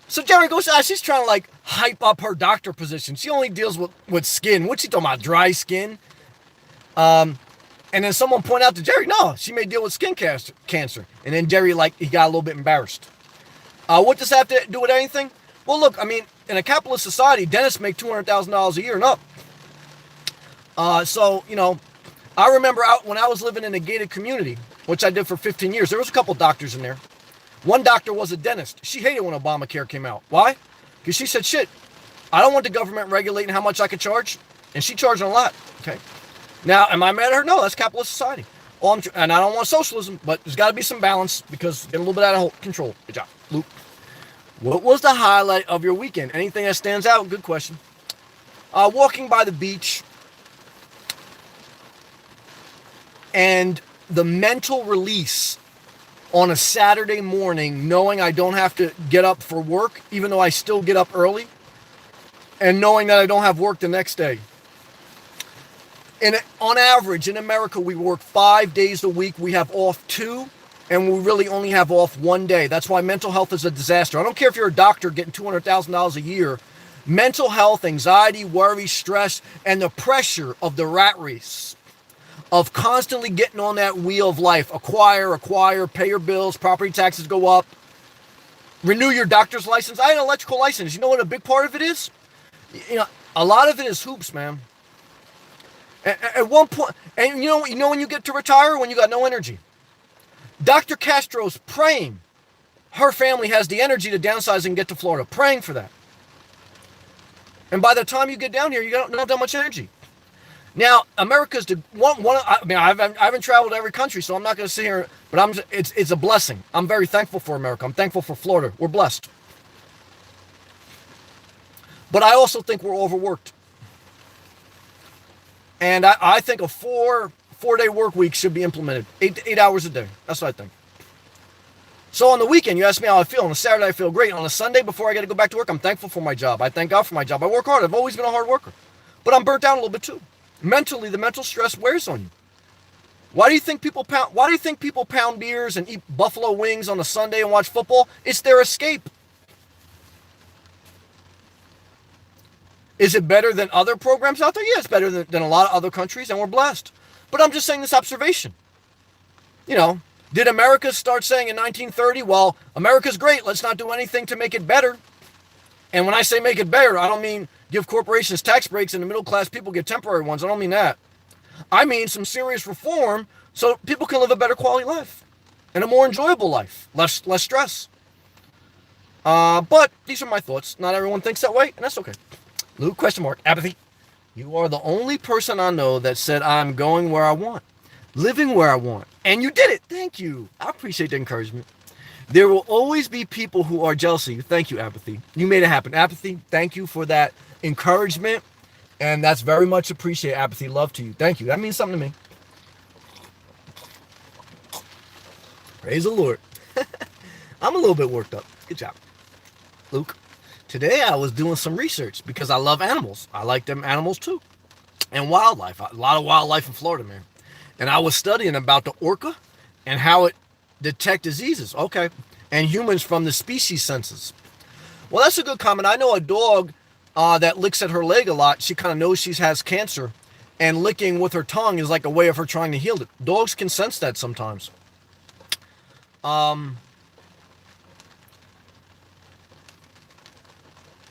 So Jerry goes, she's trying to like hype up her doctor position. She only deals with skin. What's she talking about? Dry skin? And then someone pointed out to Jerry, no, she may deal with skin cancer. And then Jerry, he got a little bit embarrassed. What does that have to do with anything? Well, look, I mean, in a capitalist society, dentists make $200,000 a year and up. So, I remember when I was living in a gated community, which I did for 15 years, there was a couple doctors in there. One doctor was a dentist. She hated when Obamacare came out. Why? Because she said, shit, I don't want the government regulating how much I could charge. And she charged a lot. Okay. Now, am I mad at her? No, that's capitalist society. And I don't want socialism, but there's got to be some balance because getting a little bit out of control. Good job, Luke. What was the highlight of your weekend? Anything that stands out? Good question. Walking by the beach and the mental release on a Saturday morning, knowing I don't have to get up for work, even though I still get up early, and knowing that I don't have work the next day. And on average, in America, we work 5 days a week. We have off 2, and we really only have off 1 day. That's why mental health is a disaster. I don't care if you're a doctor getting $200,000 a year. Mental health, anxiety, worry, stress, and the pressure of the rat race of constantly getting on that wheel of life. Acquire, pay your bills, property taxes go up. Renew your doctor's license. I had an electrical license. You know what a big part of it is? A lot of it is hoops, man. At one point, and you know when you get to retire, when you got no energy. Dr. Castro's praying her family has the energy to downsize and get to Florida. Praying for that. And by the time you get down here, you don't have that much energy. Now, America's the one. I mean, I haven't traveled to every country, so I'm not going to sit here. But it's a blessing. I'm very thankful for America. I'm thankful for Florida. We're blessed. But I also think we're overworked. And I think a four-day work week should be implemented. 8 hours a day. That's what I think. So on the weekend, you ask me how I feel. On a Saturday, I feel great. On a Sunday, before I got to go back to work, I'm thankful for my job. I thank God for my job. I work hard. I've always been a hard worker. But I'm burnt out a little bit too. Mentally, the mental stress wears on you. Why do you think people pound beers and eat buffalo wings on a Sunday and watch football? It's their escape. Is it better than other programs out there? Yeah, it's better than a lot of other countries, and we're blessed. But I'm just saying this observation. Did America start saying in 1930, well, America's great, let's not do anything to make it better? And when I say make it better, I don't mean give corporations tax breaks and the middle class people get temporary ones. I don't mean that. I mean some serious reform so people can live a better quality life and a more enjoyable life, less stress. But these are my thoughts. Not everyone thinks that way, and that's okay. Luke, ? Apathy. You are the only person I know that said I'm going where I want, living where I want. And you did it. Thank you. I appreciate the encouragement. There will always be people who are jealous of you. Thank you, Apathy. You made it happen. Apathy, thank you for that encouragement. And that's very much appreciated, Apathy. Love to you. Thank you. That means something to me. Praise the Lord. I'm a little bit worked up. Good job. Luke. Today I was doing some research because I love animals. I like them animals too. And wildlife. A lot of wildlife in Florida, man. And I was studying about the orca and how it detects diseases. Okay. And humans from the species census. Well, that's a good comment. I know a dog that licks at her leg a lot. She kind of knows she has cancer. And licking with her tongue is like a way of her trying to heal it. Dogs can sense that sometimes.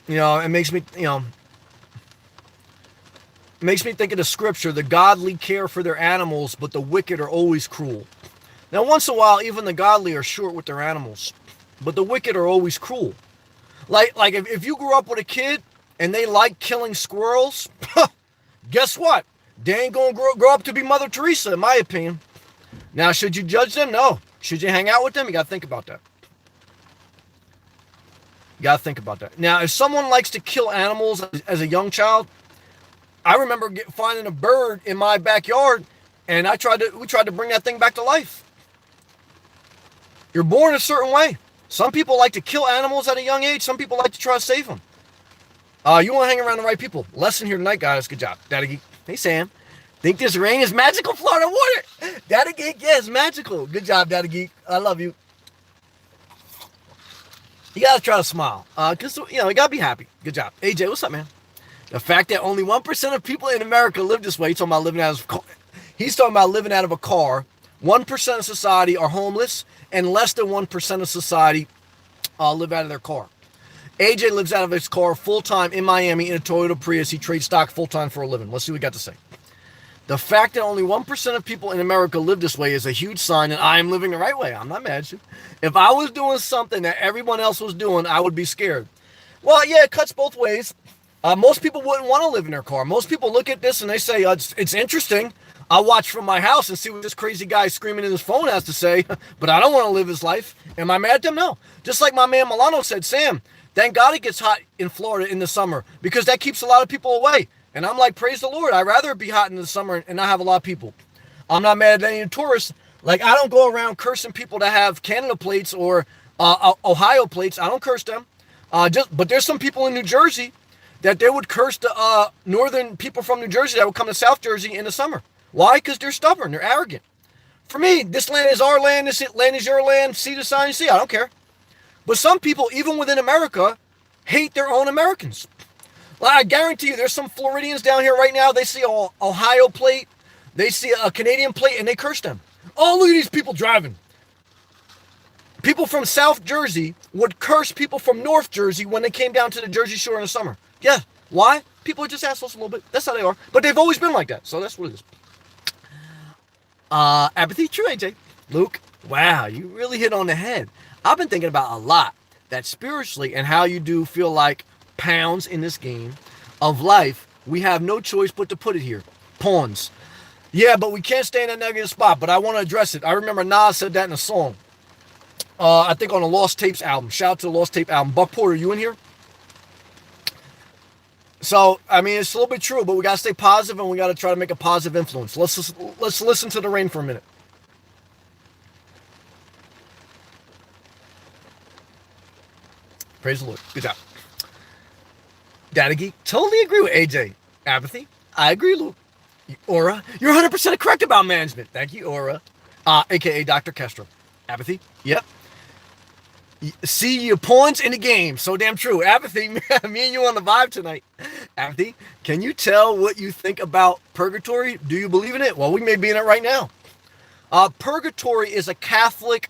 It makes me, makes me think of the scripture, the godly care for their animals, but the wicked are always cruel. Now, once in a while, even the godly are short with their animals, but the wicked are always cruel. Like if you grew up with a kid and they like killing squirrels, guess what? They ain't going to grow up to be Mother Teresa, in my opinion. Now, should you judge them? No. Should you hang out with them? You got to think about that. You got to think about that. Now, if someone likes to kill animals as a young child, I remember finding a bird in my backyard, and we tried to bring that thing back to life. You're born a certain way. Some people like to kill animals at a young age. Some people like to try to save them. You want to hang around the right people. Lesson here tonight, guys. Good job. Daddy Geek. Hey, Sam. Think this rain is magical, Florida water? Daddy Geek, yeah, it's magical. Good job, Daddy Geek. I love you. You got to try to smile. Because, you got to be happy. Good job. AJ, what's up, man? The fact that only 1% of people in America live this way. He's talking about living out of a car. 1% of society are homeless, and less than 1% of society live out of their car. AJ lives out of his car full-time in Miami in a Toyota Prius. He trades stock full-time for a living. Let's see what we got to say. The fact that only 1% of people in America live this way is a huge sign that I am living the right way. I'm not mad at you. If I was doing something that everyone else was doing, I would be scared. Well, yeah, it cuts both ways. Most people wouldn't want to live in their car. Most people look at this and they say, it's interesting. I'll watch from my house and see what this crazy guy screaming in his phone has to say, but I don't want to live his life. Am I mad at them? No. Just like my man Milano said, Sam, thank God it gets hot in Florida in the summer because that keeps a lot of people away. And I'm like, praise the Lord. I'd rather it be hot in the summer and not have a lot of people. I'm not mad at any tourists. Like, I don't go around cursing people that have Canada plates or Ohio plates. I don't curse them. But there's some people in New Jersey that they would curse the northern people from New Jersey that would come to South Jersey in the summer. Why? Because they're stubborn. They're arrogant. For me, this land is our land. This land is your land. See the sign, you see. I don't care. But some people, even within America, hate their own Americans. Well, I guarantee you there's some Floridians down here right now. They see an Ohio plate. They see a Canadian plate, and they curse them. Oh, look at these people driving. People from South Jersey would curse people from North Jersey when they came down to the Jersey Shore in the summer. Yeah. Why? People are just assholes a little bit. That's how they are. But they've always been like that. So that's what it is. Apathy, true, AJ. Luke, wow, you really hit on the head. I've been thinking about a lot that spiritually and how you do feel like pounds in this game of life, we have no choice but to put it here. Pawns. Yeah, but we can't stay in a negative spot, but I want to address it. I remember Nas said that in a song. I think on a Lost Tapes album. Shout out to the Lost Tape album. Buck Porter, you in here? So, I mean, it's a little bit true, but we got to stay positive and we got to try to make a positive influence. Let's listen to the rain for a minute. Praise the Lord. Good job. Daddy Geek, totally agree with AJ. Apathy, I agree, Luke. Aura, you're 100% correct about management. Thank you, Aura. AKA Dr. Kestro. Apathy, yep. See your points in the game. So damn true. Apathy, me and you on the vibe tonight. Apathy, can you tell what you think about purgatory? Do you believe in it? Well, we may be in it right now. Purgatory is a Catholic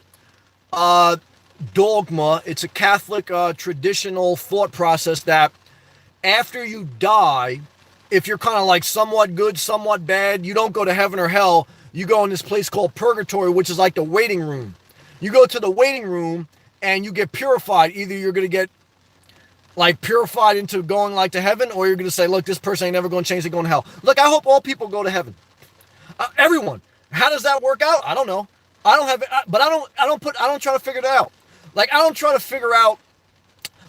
dogma. It's a Catholic traditional thought process that after you die, if you're kind of like somewhat good, somewhat bad, you don't go to heaven or hell. You go in this place called purgatory, which is like the waiting room. You go to the waiting room and you get purified. Either you're going to get like purified into going like to heaven, or you're going to say, look, this person ain't never going to change. They're going to hell. Look, I hope all people go to heaven. Everyone. How does that work out? I don't know. I don't have it, but I don't try to figure it out. Like, I don't try to figure out,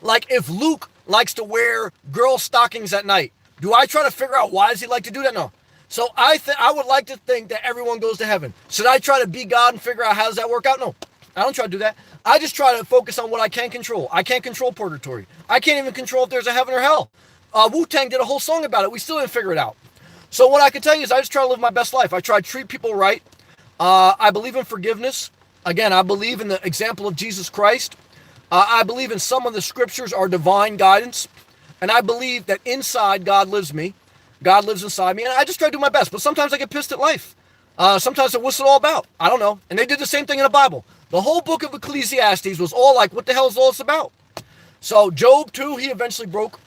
like, if Luke likes to wear girl stockings at night, do I try to figure out why does he like to do that? No. So I would like to think that everyone goes to heaven. Should I try to be God and figure out how does that work out? No. I don't try to do that. I just try to focus on what I can control. I can't control purgatory. I can't even control if there's a heaven or hell. Wu-Tang did a whole song about it. We still didn't figure it out. So what I can tell you is I just try to live my best life. I try to treat people right. I believe in forgiveness. Again, I believe in the example of Jesus Christ. I believe in some of the scriptures are divine guidance. And I believe that inside God lives me. God lives inside me. And I just try to do my best. But sometimes I get pissed at life. Sometimes I, what's it all about? I don't know. And they did the same thing in the Bible. The whole book of Ecclesiastes was all like, what the hell is all this about? So Job too, he eventually broke.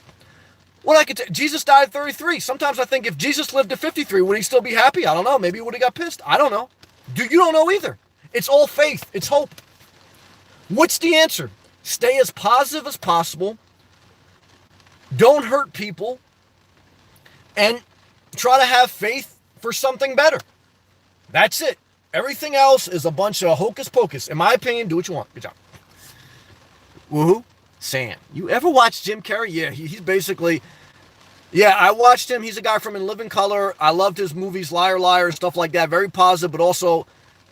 What I could Jesus died at 33. Sometimes I think if Jesus lived to 53, would he still be happy? I don't know. Maybe he would have got pissed. I don't know. You don't know either. It's all faith. It's hope. What's the answer? Stay as positive as possible. Don't hurt people. And try to have faith for something better. That's it. Everything else is a bunch of hocus pocus. In my opinion, do what you want. Good job. Woohoo. Sam, you ever watch Jim Carrey? Yeah, he's basically. Yeah, I watched him. He's a guy from In Living Color. I loved his movies, Liar Liar, and stuff like that. Very positive, but also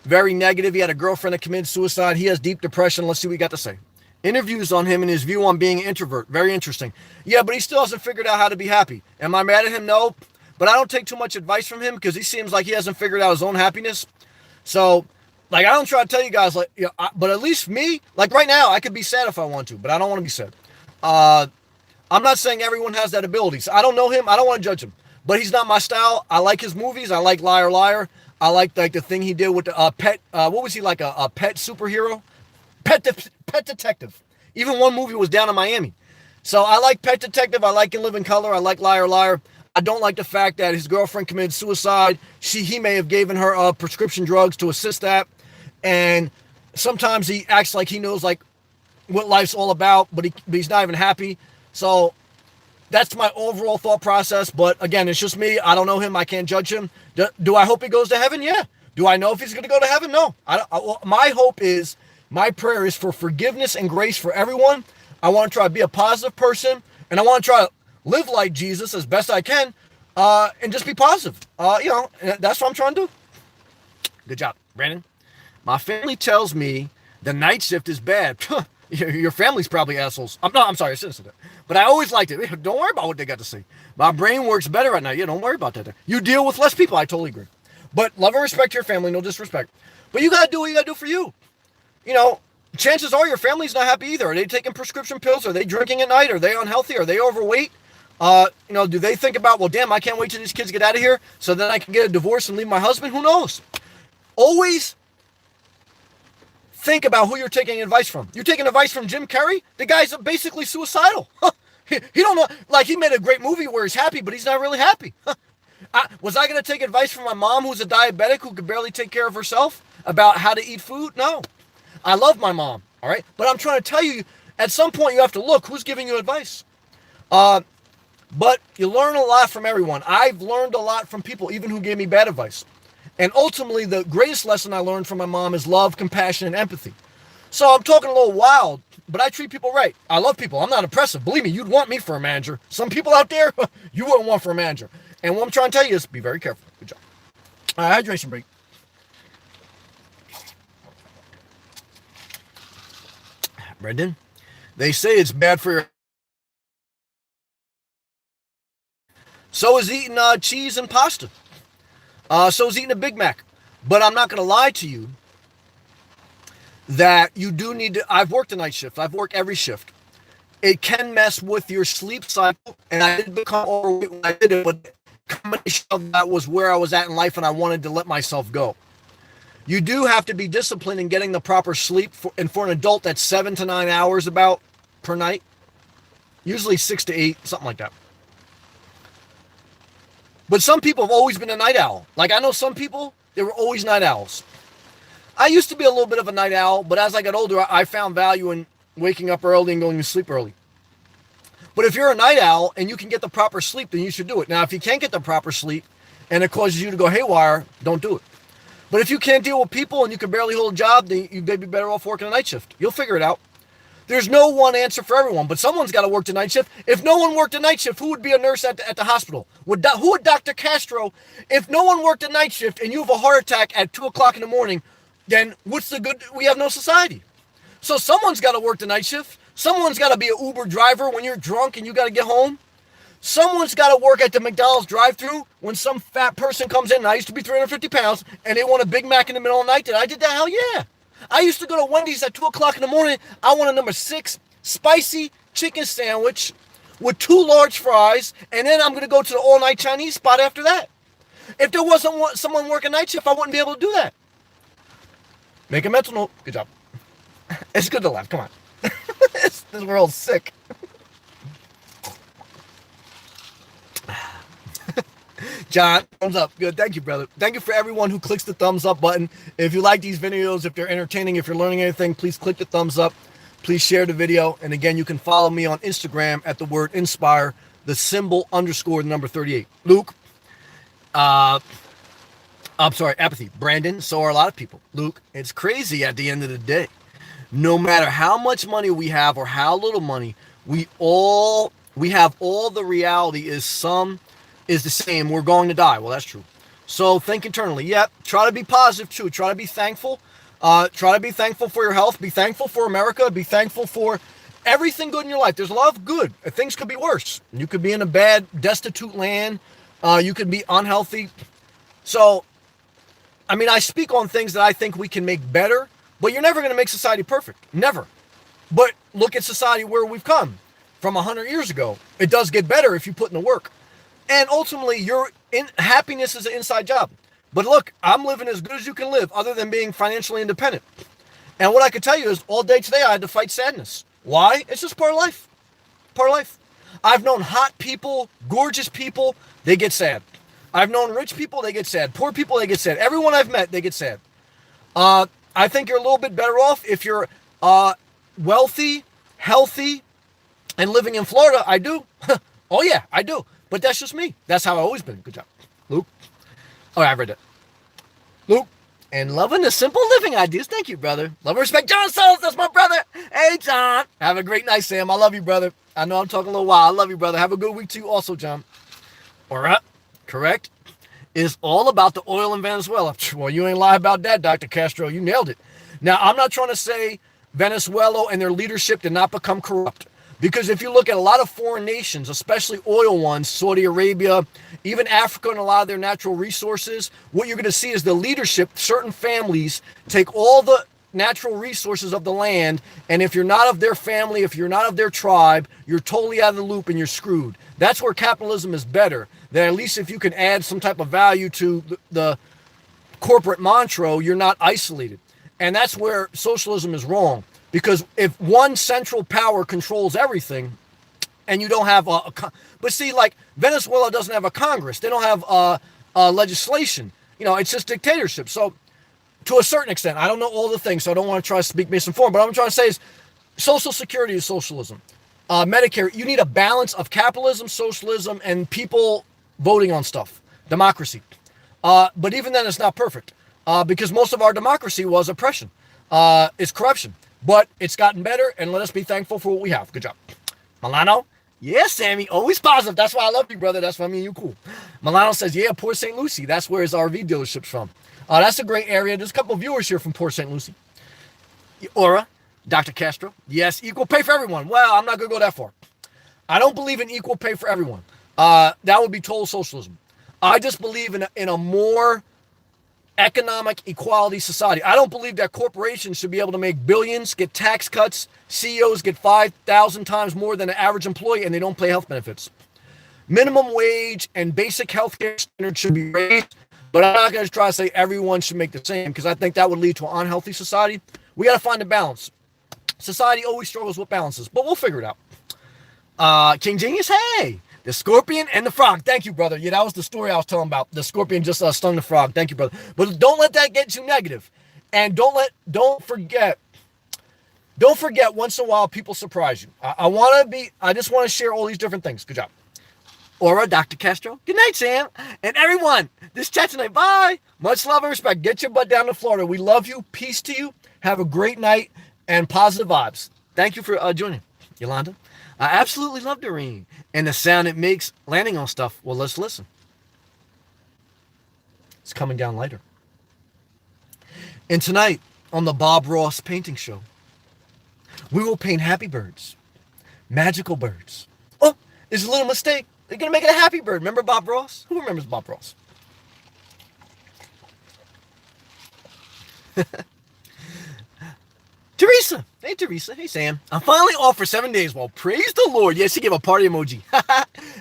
very negative. He had a girlfriend that committed suicide. He has deep depression. Let's see what he got to say. Interviews on him and his view on being an introvert. Very interesting. Yeah, but he still hasn't figured out how to be happy. Am I mad at him? No. But I don't take too much advice from him because he seems like he hasn't figured out his own happiness. So, like, I don't try to tell you guys, like, but at least me, like right now, I could be sad if I want to, but I don't want to be sad. I'm not saying everyone has that ability. So I don't know him. I don't want to judge him, but he's not my style. I like his movies. I like Liar Liar. I like the thing he did with the pet. What was he like, a pet superhero? Pet Detective. Even one movie was Down in Miami. So I like Pet Detective. I like In Living Color. I like Liar Liar. I don't like the fact that his girlfriend committed suicide. He may have given her prescription drugs to assist that, and sometimes he acts like he knows like what life's all about, but he's not even happy. So that's my overall thought process. But again, it's just me. I don't know him. I can't judge him. Do I hope he goes to heaven? Yeah. Do I know if he's going to go to heaven? No. My hope is, my prayer is for forgiveness and grace for everyone. I want to try to be a positive person, and I want to try to live like Jesus as best I can, and just be positive. That's what I'm trying to do. Good job, Brandon. My family tells me the night shift is bad. Your family's probably assholes. I'm sorry, I shouldn't have said that. But I always liked it. Don't worry about what they got to say. My brain works better at night. Yeah, don't worry about that. You deal with less people. I totally agree. But love and respect your family, no disrespect. But you got to do what you got to do for you. Chances are your family's not happy either. Are they taking prescription pills? Are they drinking at night? Are they unhealthy? Are they overweight? Do they think about, well, damn, I can't wait till these kids get out of here so then I can get a divorce and leave my husband? Who knows? Always think about who you're taking advice from. You're taking advice from Jim Carrey? The guy's basically suicidal. He don't know, like, he made a great movie where he's happy, but he's not really happy. Was I going to take advice from my mom who's a diabetic who could barely take care of herself about how to eat food? No. I love my mom, all right? But I'm trying to tell you, at some point you have to look who's giving you advice. But you learn a lot from everyone. I've learned a lot from people, even who gave me bad advice. And ultimately, the greatest lesson I learned from my mom is love, compassion, and empathy. So I'm talking a little wild, but I treat people right. I love people. I'm not oppressive. Believe me, you'd want me for a manager. Some people out there, you wouldn't want for a manager. And what I'm trying to tell you is be very careful. Good job. Hydration break. Brendan, they say it's bad for your... So is eating cheese and pasta. So is eating a Big Mac. But I'm not going to lie to you that you do need to... I've worked a night shift. I've worked every shift. It can mess with your sleep cycle. And I did become overweight when I did it, but the combination of that was where I was at in life and I wanted to let myself go. You do have to be disciplined in getting the proper sleep. And for an adult, that's 7 to 9 hours about per night. Usually 6 to 8, something like that. But some people have always been a night owl. Like, I know some people, they were always night owls. I used to be a little bit of a night owl, but as I got older, I found value in waking up early and going to sleep early. But if you're a night owl and you can get the proper sleep, then you should do it. Now, if you can't get the proper sleep and it causes you to go haywire, don't do it. But if you can't deal with people and you can barely hold a job, then you'd be better off working a night shift. You'll figure it out. There's no one answer for everyone, but someone's got to work the night shift. If no one worked a night shift, who would be a nurse at the hospital? Who would Dr. Castro? If no one worked a night shift and you have a heart attack at 2 o'clock in the morning, then what's the good? We have no society. So someone's got to work the night shift. Someone's got to be an Uber driver when you're drunk and you got to get home. Someone's got to work at the McDonald's drive-thru when some fat person comes in, and I used to be 350 pounds, and they want a Big Mac in the middle of the night. Did I did that? Hell yeah. I used to go to Wendy's at 2 o'clock in the morning. I want a number 6 spicy chicken sandwich with 2 large fries, and then I'm going to go to the all-night Chinese spot after that. If there wasn't someone working night shift, I wouldn't be able to do that. Make a mental note. Good job. It's good to laugh. Come on. This world's sick. John, thumbs up. Good. Thank you, brother. Thank you for everyone who clicks the thumbs up button. If you like these videos, if they're entertaining, if you're learning anything, please click the thumbs up. Please share the video. And again, you can follow me on Instagram at the word inspire, the symbol _ the number 38. Luke, I'm sorry, apathy. Brandon, so are a lot of people. Luke, it's crazy at the end of the day. No matter how much money we have or how little money, we have all the reality is the same. We're going to die. Well, that's true. So think internally. Yep. Try to be positive too. Try to be thankful. Try to be thankful for your health. Be thankful for America. Be thankful for everything good in your life. There's a lot of good. Things could be worse. You could be in a bad, destitute land. You could be unhealthy. So, I mean, I speak on things that I think we can make better, but you're never going to make society perfect. Never. But look at society where we've come from 100 years ago. It does get better if you put in the work. And ultimately, happiness is an inside job. But look, I'm living as good as you can live other than being financially independent. And what I can tell you is all day today I had to fight sadness. Why? It's just part of life. Part of life. I've known hot people, gorgeous people, they get sad. I've known rich people, they get sad. Poor people, they get sad. Everyone I've met, they get sad. I think you're a little bit better off if you're wealthy, healthy, and living in Florida. I do. Oh, yeah, I do. But that's just me. That's how I've always been. Good job. Luke. Oh, I read it. Luke. And loving the simple living ideas. Thank you, brother. Love and respect. John Souls, that's my brother. Hey, John. Have a great night, Sam. I love you, brother. I know I'm talking a little while. I love you, brother. Have a good week, too, also, John. All right. Correct. Is all about the oil in Venezuela. Well, you ain't lie about that, Dr. Castro. You nailed it. Now, I'm not trying to say Venezuela and their leadership did not become corrupt. Because if you look at a lot of foreign nations, especially oil ones, Saudi Arabia, even Africa and a lot of their natural resources, what you're going to see is the leadership, certain families take all the natural resources of the land, and if you're not of their family, if you're not of their tribe, you're totally out of the loop and you're screwed. That's where capitalism is better, than at least if you can add some type of value to the corporate mantra, you're not isolated. And that's where socialism is wrong. Because if one central power controls everything, and you don't have but see, like Venezuela doesn't have a Congress, they don't have legislation. It's just dictatorship. So, to a certain extent, I don't know all the things, so I don't want to try to speak misinformed. But what I'm trying to say is, Social Security is socialism. Medicare, you need a balance of capitalism, socialism, and people voting on stuff. Democracy. But even then, it's not perfect because most of our democracy was oppression. It's corruption. But it's gotten better, and let us be thankful for what we have. Good job. Milano? Yes, Sammy. Always positive. That's why I love you, brother. That's why me and you cool. Milano says, yeah, Port St. Lucie. That's where his RV dealership's from. That's a great area. There's a couple of viewers here from Port St. Lucie. Aura, Dr. Castro. Yes, equal pay for everyone. Well, I'm not going to go that far. I don't believe in equal pay for everyone. That would be total socialism. I just believe in a more economic equality society. I don't believe that corporations should be able to make billions, get tax cuts, CEOs get 5,000 times more than an average employee, and they don't pay health benefits. Minimum wage and basic health care standards should be raised, but I'm not going to try to say everyone should make the same because I think that would lead to an unhealthy society. We got to find a balance. Society always struggles with balances, but we'll figure it out. King Genius, hey! The scorpion and the frog. Thank you, brother. Yeah, that was the story I was telling about. The scorpion just stung the frog. Thank you, brother. But don't let that get too negative. And don't forget once in a while people surprise you. I just want to share all these different things. Good job. Aura, Dr. Castro. Good night, Sam. And everyone, this chat tonight. Bye. Much love and respect. Get your butt down to Florida. We love you. Peace to you. Have a great night and positive vibes. Thank you for joining, Yolanda. I absolutely love Doreen and the sound it makes landing on stuff. Well, let's listen. It's coming down later. And tonight on the Bob Ross painting show, we will paint happy birds, magical birds. Oh, there's a little mistake. They're going to make it a happy bird. Remember Bob Ross? Who remembers Bob Ross? Teresa. Hey, Teresa. Hey, Sam. I'm finally off for 7 days. Well, praise the Lord. Yes, she gave a party emoji.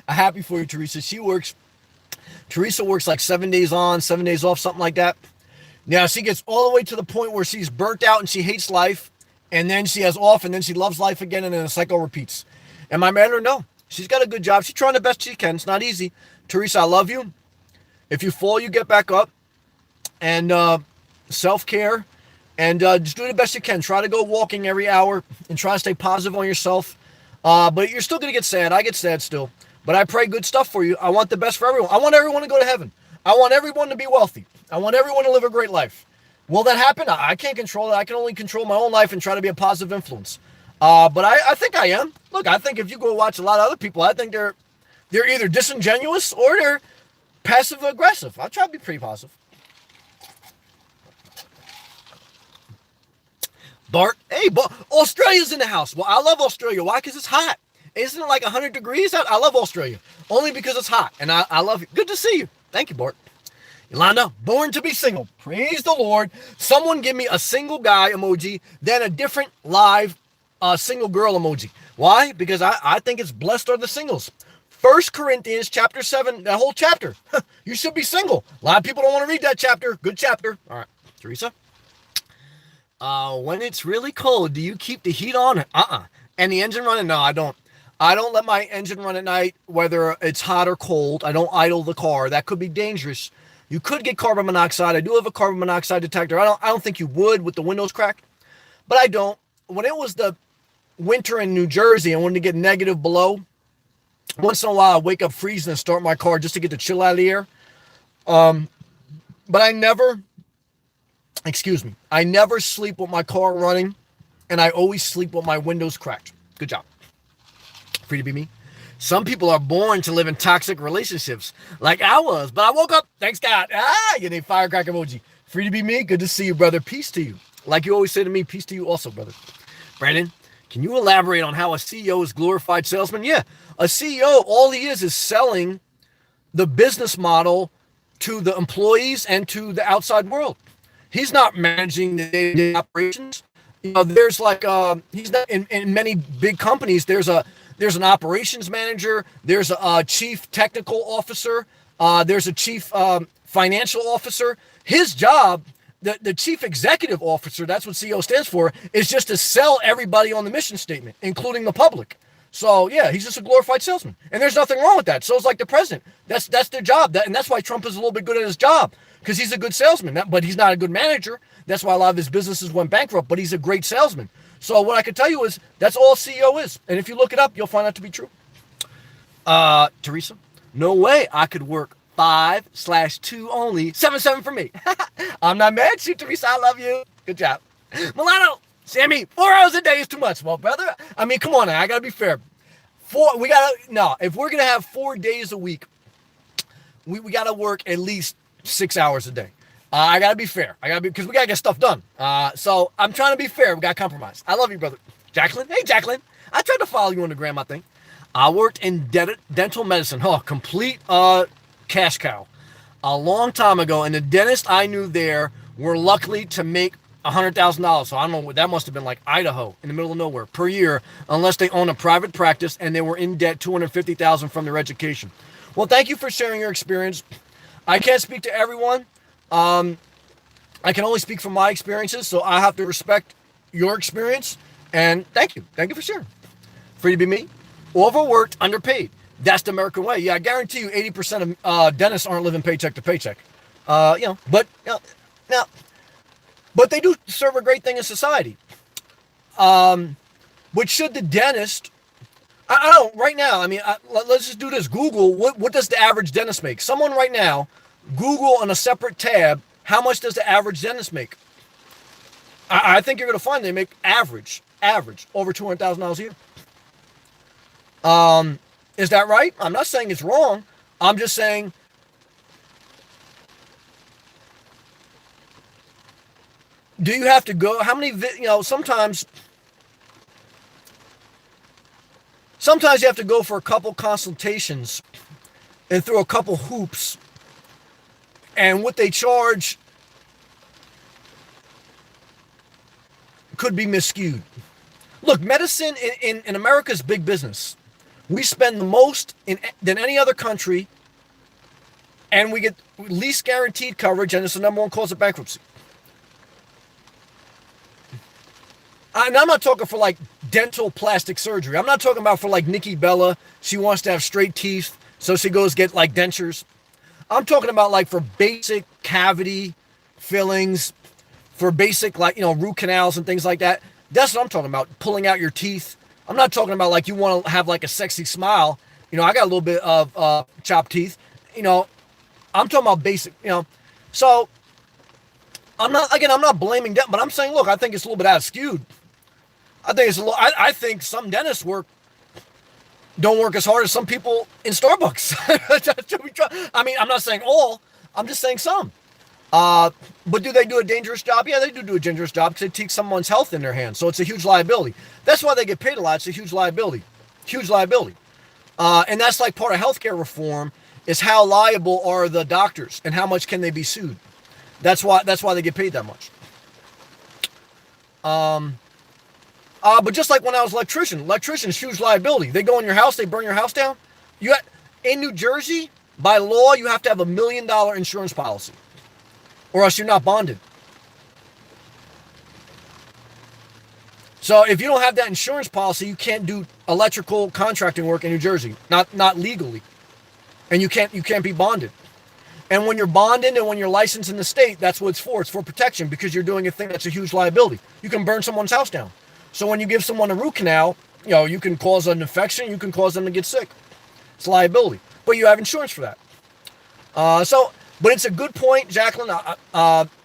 I'm happy for you, Teresa. Teresa works like 7 days on, 7 days off, something like that. Now, she gets all the way to the point where she's burnt out and she hates life. And then she has off and then she loves life again. And then the cycle repeats. Am I mad at her? No. She's got a good job. She's trying the best she can. It's not easy. Teresa, I love you. If you fall, you get back up. And self-care. And just do the best you can. Try to go walking every hour and try to stay positive on yourself. But you're still going to get sad. I get sad still. But I pray good stuff for you. I want the best for everyone. I want everyone to go to heaven. I want everyone to be wealthy. I want everyone to live a great life. Will that happen? I can't control it. I can only control my own life and try to be a positive influence. But I think I am. Look, I think if you go watch a lot of other people, I think they're either disingenuous or they're passive aggressive. I'll try to be pretty positive. Bart, hey, Australia's in the house. Well, I love Australia. Why? Because it's hot. Isn't it like 100 degrees out? I love Australia. Only because it's hot. And I love it. Good to see you. Thank you, Bart. Yolanda, born to be single. Praise the Lord. Someone give me a single guy emoji, then a different live single girl emoji. Why? Because I think it's blessed are the singles. 1 Corinthians chapter 7, that whole chapter. You should be single. A lot of people don't want to read that chapter. Good chapter. All right, Teresa. When it's really cold, do you keep the heat on? And the engine running? No, I don't. I don't let my engine run at night, whether it's hot or cold. I don't idle the car. That could be dangerous. You could get carbon monoxide. I do have a carbon monoxide detector. I don't think you would with the windows cracked, but I don't. When it was the winter in New Jersey and wanted to get negative below, once in a while I wake up freezing and start my car just to get the chill out of the air. But I never sleep with my car running, and I always sleep with my windows cracked. Good job. Free to be me. Some people are born to live in toxic relationships, like I was, but I woke up, thanks God. You need firecracker emoji. Free to be me. Good to see you, brother. Peace to you. Like you always say to me, peace to you also, brother. Brandon, can you elaborate on how a CEO is glorified salesman? Yeah, a CEO, all he is selling the business model to the employees and to the outside world. He's not managing the day-to-day operations. You know, there's like he's not in many big companies. There's an operations manager. There's a chief technical officer. There's a chief financial officer. His job, the chief executive officer, that's what CEO stands for, is just to sell everybody on the mission statement, including the public. So yeah, he's just a glorified salesman, and there's nothing wrong with that. So it's like the president. That's their job. And that's why Trump is a little bit good at his job, because he's a good salesman. But he's not a good manager. That's why a lot of his businesses went bankrupt. But he's a great salesman. So what I can tell you is that's all CEO is. And if you look it up, you'll find that to be true. Teresa, no way I could work 5/2 only. 7/7 for me. I'm not mad at you, Teresa. I love you. Good job. Milano, Sammy, 4 hours a day is too much. Well, brother, I mean, come on now. I got to be fair. If we're going to have 4 days a week, we got to work at least 6 hours a day. I got to be fair. Because we got to get stuff done. So I'm trying to be fair. We got to compromise. I love you, brother. Jacqueline. Hey, Jacqueline. I tried to follow you on the grandma thing. I worked in dental medicine. Complete cash cow. A long time ago. And the dentist I knew there were lucky to make $100,000. So I don't know what that must have been like Idaho in the middle of nowhere per year, unless they own a private practice and they were in debt $250,000 from their education. Well, thank you for sharing your experience. I can't speak to everyone. I can only speak from my experiences, so I have to respect your experience. And thank you. Thank you for sharing. Free to be me. Overworked, underpaid. That's the American way. Yeah, I guarantee you 80% of dentists aren't living paycheck to paycheck. But they do serve a great thing in society. But should the dentist, I don't, right now, I mean, let's just do this. Google, what does the average dentist make? Someone right now, Google on a separate tab, how much does the average dentist make? I think you're going to find they make average, over $200,000 a year. Is that right? I'm not saying it's wrong. I'm just saying, do you have to go? How many, sometimes you have to go for a couple consultations and through a couple hoops, and what they charge could be miscued. Look, medicine in America is big business. We spend the most than any other country, and we get least guaranteed coverage, and it's the number one cause of bankruptcy. And I'm not talking for like dental plastic surgery. I'm not talking about for like Nikki Bella. She wants to have straight teeth, so she goes get like dentures. I'm talking about like for basic cavity fillings, for basic root canals and things like that. That's what I'm talking about, pulling out your teeth. I'm not talking about like you want to have like a sexy smile. I got a little bit of chopped teeth. I'm talking about basic, So I'm not blaming them, but I'm saying, look, I think it's a little bit out skewed. I think it's a little. I think some dentists don't work as hard as some people in Starbucks. I mean, I'm not saying all. I'm just saying some. But do they do a dangerous job? Yeah, they do a dangerous job because they take someone's health in their hands. So it's a huge liability. That's why they get paid a lot. It's a huge liability. Huge liability. And that's like part of healthcare reform is how liable are the doctors and how much can they be sued. That's why they get paid that much. But just like when I was electricians, huge liability. They go in your house, they burn your house down. In New Jersey, by law, you have to have $1 million insurance policy, or else you're not bonded. So if you don't have that insurance policy, you can't do electrical contracting work in New Jersey, not legally, and you can't be bonded. And when you're bonded and when you're licensed in the state, that's what it's for. It's for protection because you're doing a thing that's a huge liability. You can burn someone's house down. So when you give someone a root canal, you can cause an infection, you can cause them to get sick. It's liability, but you have insurance for that. But it's a good point, Jacqueline.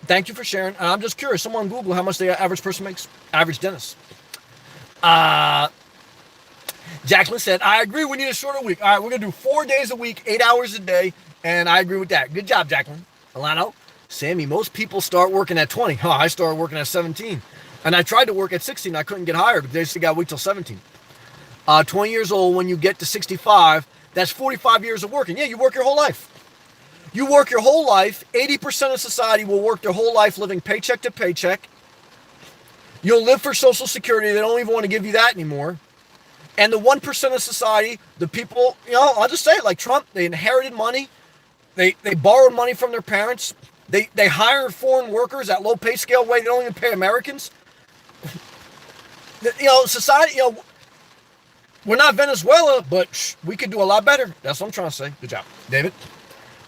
Thank you for sharing. And I'm just curious. Someone Google how much the average person makes. Average dentist. Jacqueline said, I agree. We need a shorter week. All right, we're gonna do 4 days a week, 8 hours a day, and I agree with that. Good job, Jacqueline. Alano, Sammy. Most people start working at 20. I started working at 17, and I tried to work at 16. I couldn't get hired, but they just got to wait till 17. 20 years old. When you get to 65, that's 45 years of working. Yeah, you work your whole life. You work your whole life. 80% of society will work their whole life living paycheck to paycheck. You'll live for Social Security. They don't even want to give you that anymore. And the 1% of society, the people, I'll just say it like Trump, they inherited money. They borrowed money from their parents. They hire foreign workers at low pay scale way. They don't even pay Americans. Society, we're not Venezuela, but we could do a lot better. That's what I'm trying to say. Good job. David,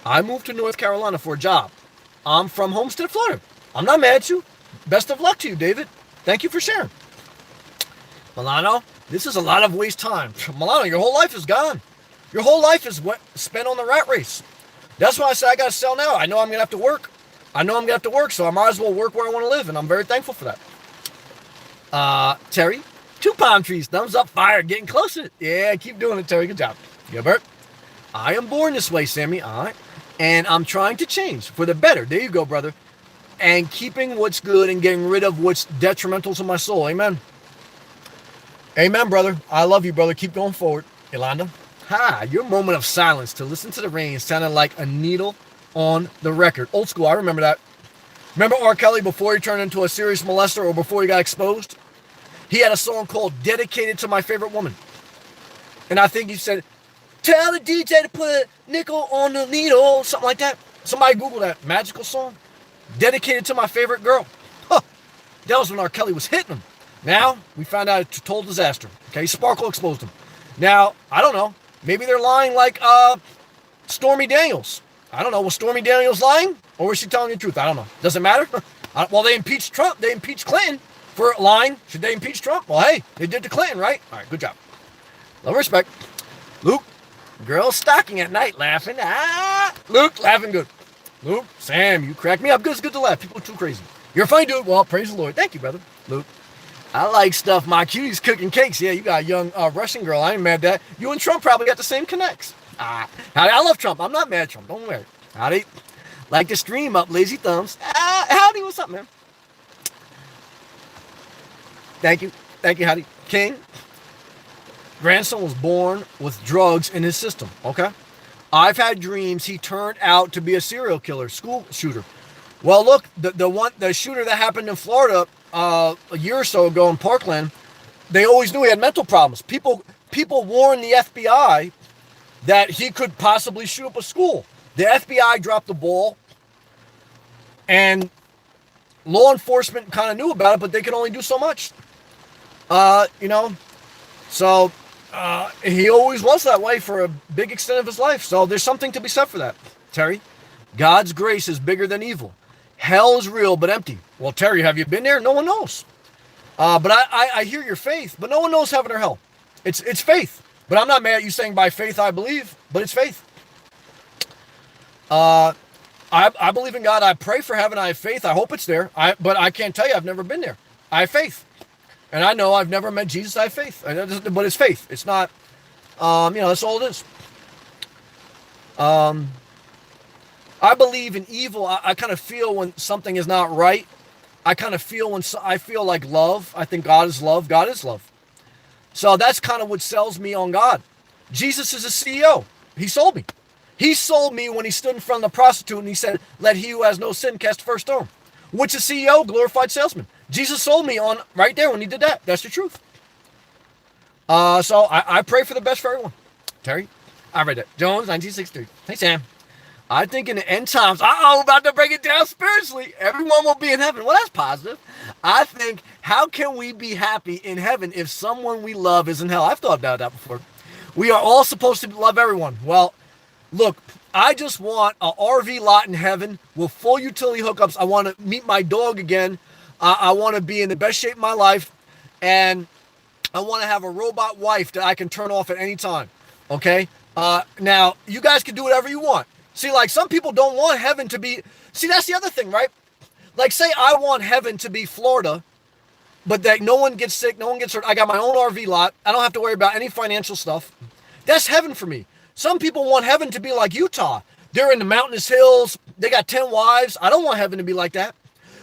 I moved to North Carolina for a job. I'm from Homestead, Florida. I'm not mad at you. Best of luck to you, David. Thank you for sharing. Milano, this is a lot of waste time. Milano, your whole life is gone. Your whole life is spent on the rat race. That's why I say I got to sell now. I know I'm going to have to work. So I might as well work where I want to live, and I'm very thankful for that. Terry, 2 palm trees, thumbs up, fire, getting closer. Yeah, keep doing it, Terry. Good job. Gilbert, I am born this way, Sammy. All right. And I'm trying to change for the better. There you go, brother. And keeping what's good and getting rid of what's detrimental to my soul. Amen. Amen, brother. I love you, brother. Keep going forward. Yolanda. Your moment of silence to listen to the rain sounded like a needle on the record. Old school. I remember that. Remember R. Kelly before he turned into a serious molester or before he got exposed? He had a song called Dedicated to My Favorite Woman. And I think he said, tell the DJ to put a nickel on the needle, something like that. Somebody Google that magical song. Dedicated to my favorite girl. That was when R. Kelly was hitting him. Now, we found out it's a total disaster. Okay, Sparkle exposed him. Now, I don't know. Maybe they're lying like Stormy Daniels. I don't know. Was Stormy Daniels lying? Or was she telling the truth? I don't know. Does it matter? Well, they impeached Trump. They impeached Clinton for lying. Should they impeach Trump? Well, hey, they did to Clinton, right? All right, good job. Love, respect. Luke, girl stalking at night laughing. Luke, laughing good. Luke, Sam, you crack me up. Good, it's good to laugh. People are too crazy. You're a funny dude. Well, praise the Lord. Thank you, brother. Luke, I like stuff. My cutie's cooking cakes. Yeah, you got a young Russian girl. I ain't mad at that. You and Trump probably got the same connects. I love Trump. I'm not mad at Trump. Don't worry. Howdy. Like the stream up, lazy thumbs. Howdy, what's up, man? Thank you. Howdy. King, grandson was born with drugs in his system. Okay. I've had dreams he turned out to be a serial killer, school shooter. Well, look, the shooter that happened in Florida a year or so ago in Parkland, they always knew he had mental problems. People warned the FBI that he could possibly shoot up a school. The FBI dropped the ball, and law enforcement kind of knew about it, but they could only do so much. So he always was that way for a big extent of his life. So there's something to be said for that, Terry. God's grace is bigger than evil. Hell is real but empty. Well, Terry, have you been there? No one knows. But I hear your faith, but no one knows heaven or hell. It's faith. But I'm not mad at you saying by faith I believe, but it's faith. I believe in God. I pray for heaven. I have faith. I hope it's there. But I can't tell you I've never been there. I have faith. And I know I've never met Jesus. I have faith. But it's faith. It's not, that's all it is. I believe in evil. I kind of feel when something is not right. I kind of feel I feel like love. I think God is love. God is love. So that's kind of what sells me on God. Jesus is a CEO. He sold me. He sold me when he stood in front of the prostitute and he said, "Let he who has no sin cast the first stone." Which is CEO, glorified salesman. Jesus sold me on right there when he did that. That's the truth. So I pray for the best for everyone. Terry, I read it. Jones, 1963. Hey, Sam. I think in the end times, about to break it down spiritually, everyone will be in heaven. Well, that's positive. I think, how can we be happy in heaven if someone we love is in hell? I've thought about that before. We are all supposed to love everyone. Well, look, I just want an RV lot in heaven with full utility hookups. I want to meet my dog again. I want to be in the best shape of my life. And I want to have a robot wife that I can turn off at any time. Okay? Now, you guys can do whatever you want. See, like, some people don't want heaven to be... See, that's the other thing, right? Like, say I want heaven to be Florida, but that no one gets sick, no one gets hurt. I got my own RV lot. I don't have to worry about any financial stuff. That's heaven for me. Some people want heaven to be like Utah. They're in the mountainous hills. They got 10 wives. I don't want heaven to be like that.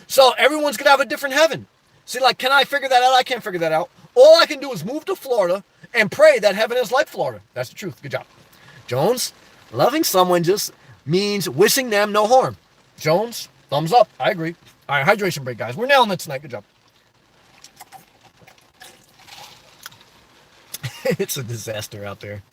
So everyone's going to have a different heaven. See, like, can I figure that out? I can't figure that out. All I can do is move to Florida and pray that heaven is like Florida. That's the truth. Good job. Jones, loving someone just means wishing them no harm. Jones, thumbs up. I agree. All right, hydration break, guys. We're nailing it tonight. Good job. It's a disaster out there.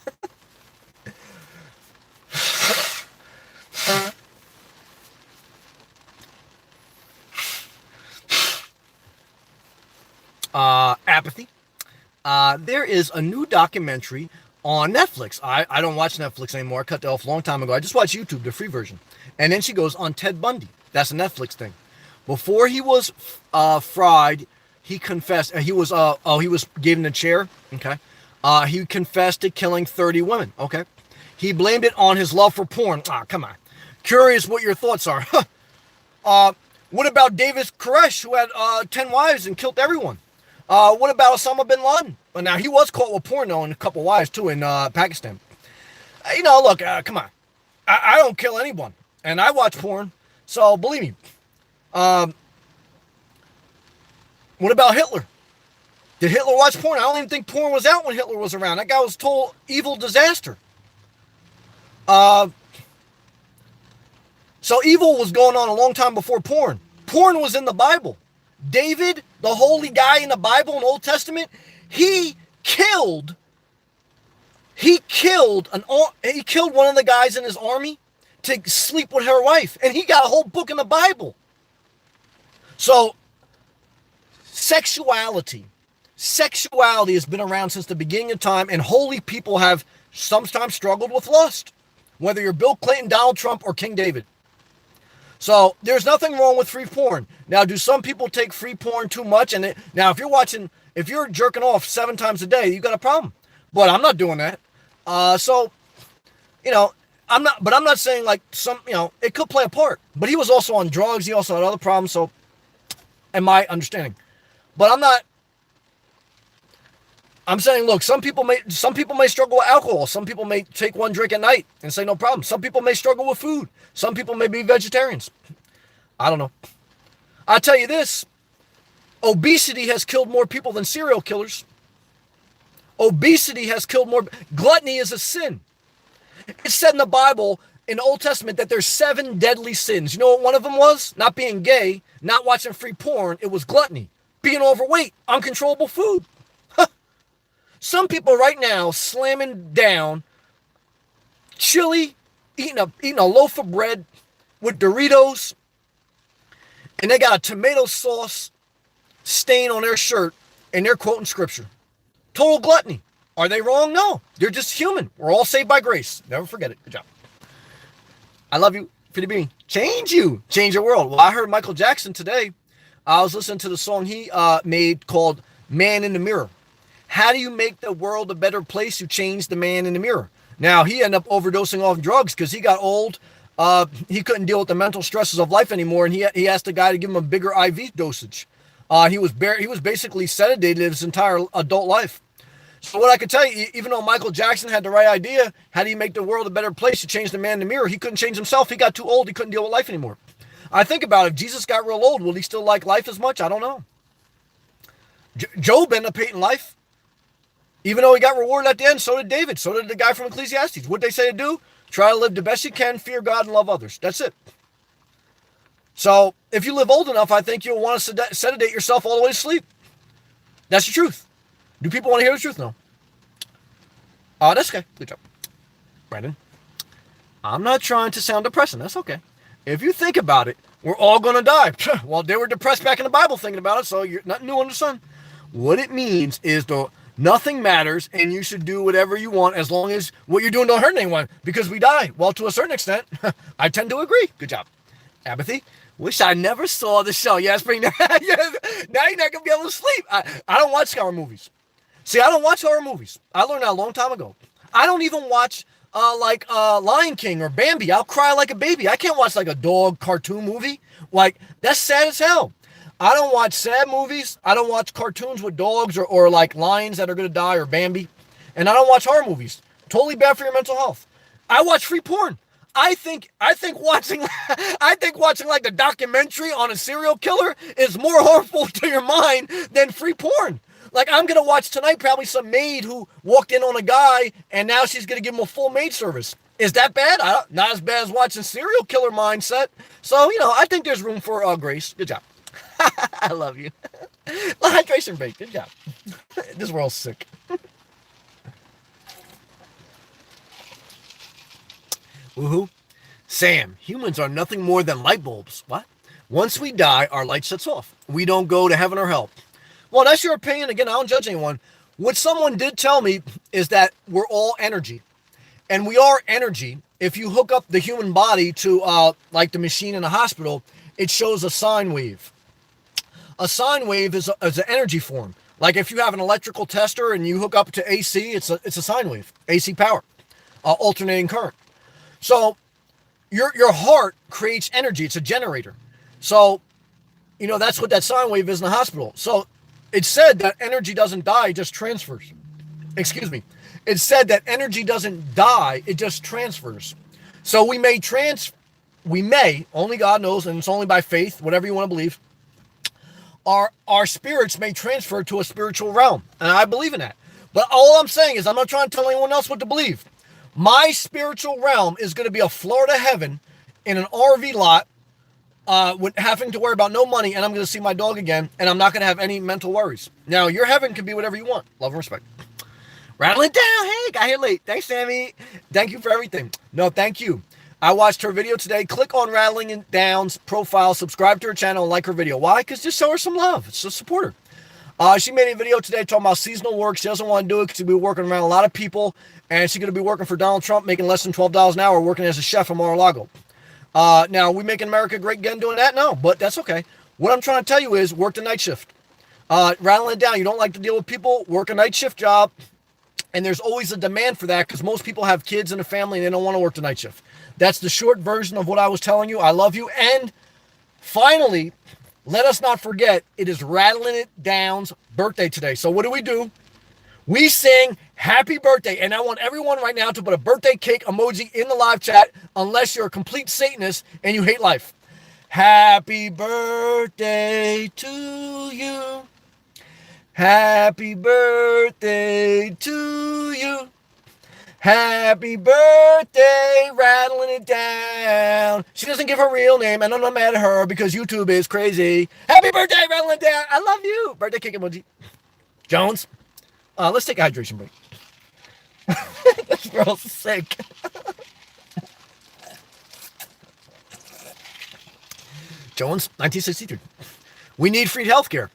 Apathy. There is a new documentary on Netflix. I don't watch Netflix anymore. I cut that off a long time ago. I just watch YouTube, the free version. And then she goes on Ted Bundy. That's a Netflix thing. Before he was fried, he confessed. He was given a chair. Okay. He confessed to killing 30 women. Okay. He blamed it on his love for porn. Come on. Curious what your thoughts are. What about David Koresh, who had 10 wives and killed everyone? What about Osama bin Laden? Well, now, he was caught with porn, though, and a couple wives, too, in Pakistan. Look, come on. I don't kill anyone. And I watch porn, so believe me. What about Hitler? Did Hitler watch porn? I don't even think porn was out when Hitler was around. That guy was total evil disaster. So evil was going on a long time before porn. Porn was in the Bible. David, the holy guy in the Bible in the Old Testament, he killed one of the guys in his army to sleep with her wife, and he got a whole book in the Bible. So sexuality has been around since the beginning of time, and holy people have sometimes struggled with lust, whether you're Bill Clinton, Donald Trump, or King David. So there's nothing wrong with free porn. Now, do some people take free porn too much? Now, if you're jerking off 7 times a day, you got a problem. But I'm not doing that. I'm not saying like it could play a part. But he was also on drugs. He also had other problems. So, in my understanding, but I'm saying, look, some people may struggle with alcohol. Some people may take one drink at night and say no problem. Some people may struggle with food. Some people may be vegetarians. I don't know. I'll tell you this. Obesity has killed more people than serial killers. Obesity has killed more. Gluttony is a sin. It's said in the Bible, in the Old Testament, that there's 7 deadly sins. You know what one of them was? Not being gay, not watching free porn. It was gluttony. Being overweight, uncontrollable food. Some people right now slamming down chili, eating a loaf of bread with Doritos, and they got a tomato sauce stain on their shirt, and they're quoting scripture. Total gluttony. Are they wrong? No. They're just human. We're all saved by grace. Never forget it. Good job. I love you. Fitty Bean. Change you. Change your world. Well, I heard Michael Jackson today. I was listening to the song he made called Man in the Mirror. How do you make the world a better place? You change the man in the mirror. Now, he ended up overdosing off drugs because he got old. He couldn't deal with the mental stresses of life anymore, and he asked the guy to give him a bigger IV dosage. He was basically sedated his entire adult life. So what I could tell you, even though Michael Jackson had the right idea, how do you make the world a better place to change the man in the mirror? He couldn't change himself. He got too old. He couldn't deal with life anymore. I think about it. If Jesus got real old, will he still like life as much? I don't know. Job ended up hating life. Even though he got rewarded at the end, so did David. So did the guy from Ecclesiastes. What they say to do? Try to live the best you can, fear God, and love others. That's it. So if you live old enough, I think you'll want to sedate yourself all the way to sleep. That's the truth. Do people want to hear the truth? No. That's okay. Good job. Brandon, I'm not trying to sound depressing. That's okay. If you think about it, we're all going to die. Well, they were depressed back in the Bible thinking about it, so you're nothing new under the sun. What it means is nothing matters, and you should do whatever you want as long as what you're doing don't hurt anyone, because we die. Well, to a certain extent, I tend to agree. Good job. Apathy. Wish I never saw the show. Yes, bring that. Yes. Now you're not going to be able to sleep. I don't watch horror movies. See, I don't watch horror movies. I learned that a long time ago. I don't even watch Lion King or Bambi. I'll cry like a baby. I can't watch like a dog cartoon movie. Like, that's sad as hell. I don't watch sad movies. I don't watch cartoons with dogs or like lions that are going to die or Bambi. And I don't watch horror movies. Totally bad for your mental health. I watch free porn. I think watching like the documentary on a serial killer is more harmful to your mind than free porn. Like, I'm going to watch tonight probably some maid who walked in on a guy and now she's going to give him a full maid service. Is that bad? Not as bad as watching serial killer mindset. So, I think there's room for grace. Good job. I love you. Hydration break. Good job. This world's sick. Woohoo. Sam, humans are nothing more than light bulbs. What? Once we die, our light shuts off. We don't go to heaven or hell. Well, that's your opinion. Again, I don't judge anyone. What someone did tell me is that we're all energy. And we are energy. If you hook up the human body to like the machine in a hospital, it shows a sine wave. A sine wave is an energy form. Like if you have an electrical tester and you hook up to AC, it's a sine wave, AC power, alternating current. So your heart creates energy. It's a generator. So, that's what that sine wave is in the hospital. So it's said that energy doesn't die, it just transfers. Excuse me. It's said that energy doesn't die, it just transfers. So we may, only God knows, and it's only by faith, whatever you want to believe, our spirits may transfer to a spiritual realm. And I believe in that. But all I'm saying is I'm not trying to tell anyone else what to believe. My spiritual realm is going to be a Florida heaven in an RV lot with having to worry about no money, and I'm going to see my dog again, and I'm not going to have any mental worries. Now, your heaven can be whatever you want. Love and respect. Rattle it down. Hey, got here late. Thanks, Sammy. Thank you for everything. No, thank you. I watched her video today. Click on Rattling It Down's profile, subscribe to her channel, and like her video. Why? Because just show her some love. It's a supporter. She made a video today talking about seasonal work. She doesn't want to do it because she'll be working around a lot of people, and she's going to be working for Donald Trump, making less than $12 an hour, working as a chef in Mar-a-Lago. Now, are we making America great again doing that? No, but that's okay. What I'm trying to tell you is work the night shift. Rattling it down. You don't like to deal with people, work a night shift job. And there's always a demand for that because most people have kids and a family and they don't want to work the night shift. That's the short version of what I was telling you. I love you. And finally, let us not forget, it is Rattling It Down's birthday today. So what do? We sing happy birthday. And I want everyone right now to put a birthday cake emoji in the live chat unless you're a complete Satanist and you hate life. Happy birthday to you. Happy birthday to you. Happy birthday, Rattling It Down. She doesn't give her real name, and I'm not mad at her because YouTube is crazy. Happy birthday, Rattling It Down. I love you. Birthday cake emoji. Jones, let's take a hydration break. This girl's sick. Jones, 1963. We need free healthcare.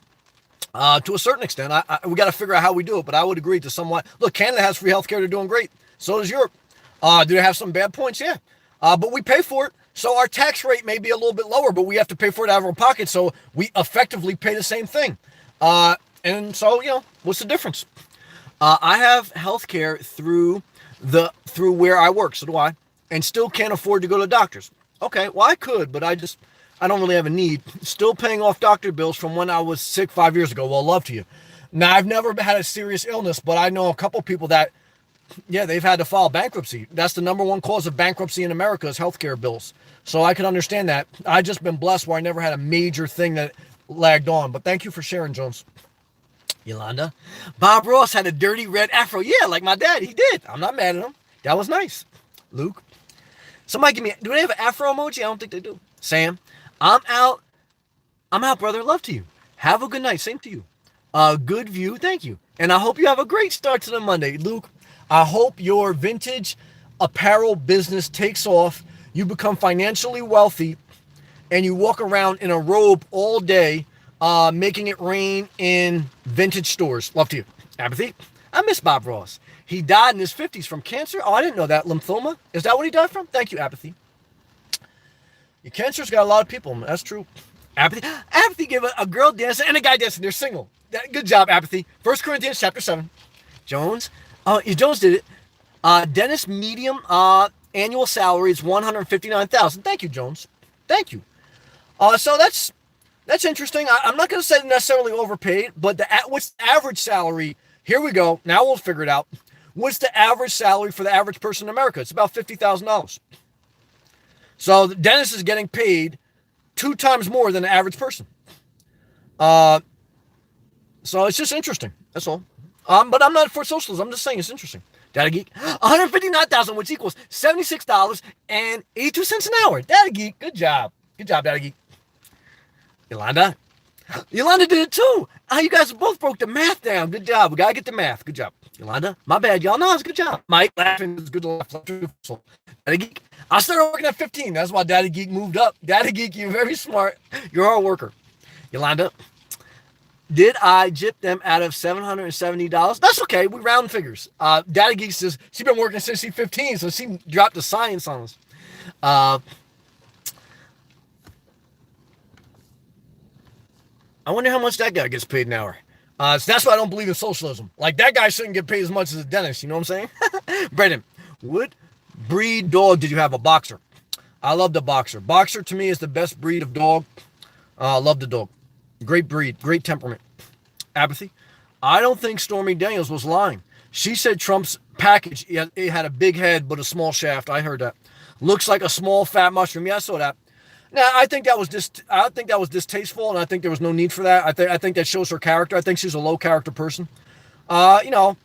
To a certain extent, we got to figure out how we do it, but I would agree to somewhat. Look, Canada has free healthcare. They're doing great. So does Europe. Do they have some bad points? Yeah. But we pay for it. So our tax rate may be a little bit lower, but we have to pay for it out of our pocket. So we effectively pay the same thing. And so, what's the difference? I have healthcare through where I work. So do I. and still can't afford to go to doctors. Okay, well, I could, but I don't really have a need. Still paying off doctor bills from when I was sick 5 years ago. Well, love to you. Now, I've never had a serious illness, but I know a couple people that, yeah, they've had to file bankruptcy. That's the number one cause of bankruptcy in America is healthcare bills. So I can understand that. I just been blessed where I never had a major thing that lagged on. But thank you for sharing, Jones. Yolanda. Bob Ross had a dirty red afro. Yeah, like my dad. He did. I'm not mad at him. That was nice. Luke. Somebody give me, do they have an afro emoji? I don't think they do. Sam. I'm out. I'm out, brother. Love to you. Have a good night. Same to you. Good view. Thank you. And I hope you have a great start to the Monday. Luke, I hope your vintage apparel business takes off. You become financially wealthy and you walk around in a robe all day, making it rain in vintage stores. Love to you. Apathy. I miss Bob Ross. He died in his 50s from cancer. Oh, I didn't know that. Lymphoma. Is that what he died from? Thank you, Apathy. Your cancer's got a lot of people. That's true. Apathy. Apathy gave a girl dancing and a guy dancing. They're single. Good job, Apathy. 1 Corinthians chapter 7. Jones. Jones did it. Dennis medium annual salary is $159,000. Thank you, Jones. Thank you. So that's interesting. I'm not going to say necessarily overpaid, but what's the average salary? Here we go. Now we'll figure it out. What's the average salary for the average person in America? It's about $50,000. So Dennis is getting paid 2 times more than the average person. So it's just interesting. That's all. But I'm not for socialism. I'm just saying it's interesting. Data Geek, $159,000, which equals $76.82 an hour. Data Geek, good job. Good job, Data Geek. Yolanda. Yolanda did it too. You guys both broke the math down. Good job. We gotta get the math. Good job. Yolanda, my bad. Y'all know it's a good job. Mike laughing is good to laugh. Data Geek, I started working at 15. That's why Data Geek moved up. Data Geek, you're very smart. You're a hard worker. Yolanda, did I jip them out of $770? That's okay. We round figures. Data Geek says she's been working since she's 15, so she dropped the science on us. I wonder how much that guy gets paid an hour. So that's why I don't believe in socialism. Like, that guy shouldn't get paid as much as a dentist. You know what I'm saying? Brendan, what breed dog did you have? A boxer. I love the boxer. Boxer, to me, is the best breed of dog. Love the dog. Great breed. Great temperament. Apathy. I don't think Stormy Daniels was lying. She said Trump's package, it had a big head but a small shaft. I heard that. Looks like a small fat mushroom. Yeah, I saw that. Now, I think that was distasteful, and I think there was no need for that. I think that shows her character. I think she's a low character person. And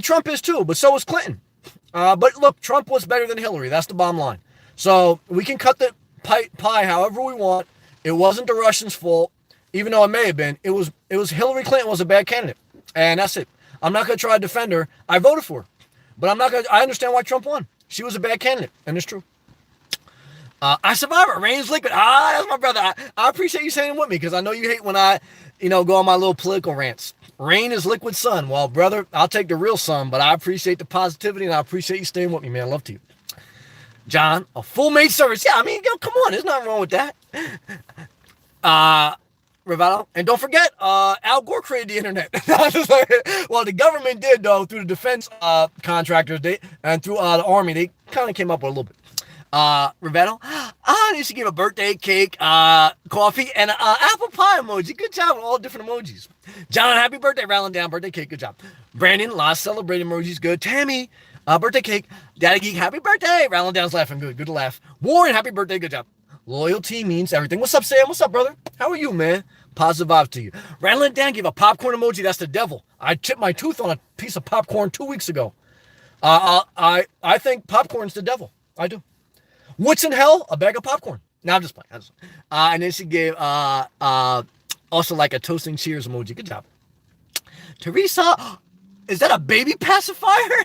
Trump is too, but so is Clinton. But look, Trump was better than Hillary. That's the bottom line. So we can cut the pie however we want. It wasn't the Russians' fault, even though it may have been. It was Hillary Clinton was a bad candidate, and that's it. I'm not going to try to defend her. I voted for her, but I understand why Trump won. She was a bad candidate, and it's true. I survived it. Rain's liquid. That's my brother. I appreciate you saying it with me because I know you hate when I, go on my little political rants. Rain is liquid sun. Well, brother, I'll take the real sun, but I appreciate the positivity and I appreciate you staying with me, man. Love to you. John, a full maid service. Yeah, I mean, come on. There's nothing wrong with that. Rivaldo. And don't forget, Al Gore created the internet. Well, the government did, though, through the defense contractors and through the army. They kind of came up with a little bit. Rivetto, they should give a birthday cake, coffee, and apple pie emoji. Good job with all different emojis. John, happy birthday, rattling down, birthday cake, good job. Brandon, last celebrate emojis, good. Tammy, birthday cake. Daddy Geek, happy birthday, rattling down's laughing, good to laugh. Warren, happy birthday, good job. Loyalty means everything. What's up, Sam? What's up, brother? How are you, man? Positive vibes to you. Rattling down, give a popcorn emoji, that's the devil. I chipped my tooth on a piece of popcorn 2 weeks ago. I think popcorn's the devil. I do. What's in hell? A bag of popcorn. No, I'm just playing. And then she gave also like a toasting cheers emoji. Good job. Teresa, is that a baby pacifier?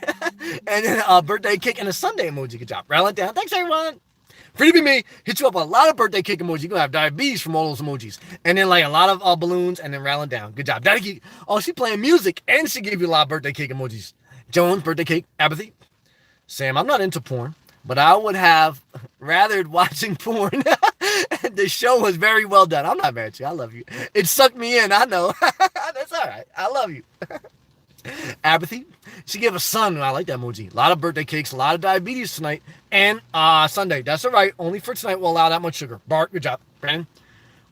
And then a birthday cake and a Sunday emoji. Good job. Rattling down. Thanks, everyone. Free to be me. Hit you up with a lot of birthday cake emojis. You're going to have diabetes from all those emojis. And then like a lot of balloons and then rattling down. Good job. She playing music and she gave you a lot of birthday cake emojis. Jones, birthday cake. Apathy. Sam, I'm not into porn. But I would have rathered watching porn. The show was very well done. I'm not mad at you. I love you. It sucked me in. I know. That's all right. I love you. Apathy. She gave a son. I like that emoji. A lot of birthday cakes, a lot of diabetes tonight, and Sunday. That's all right. Only for tonight we'll allow that much sugar. Bart, good job. Brandon,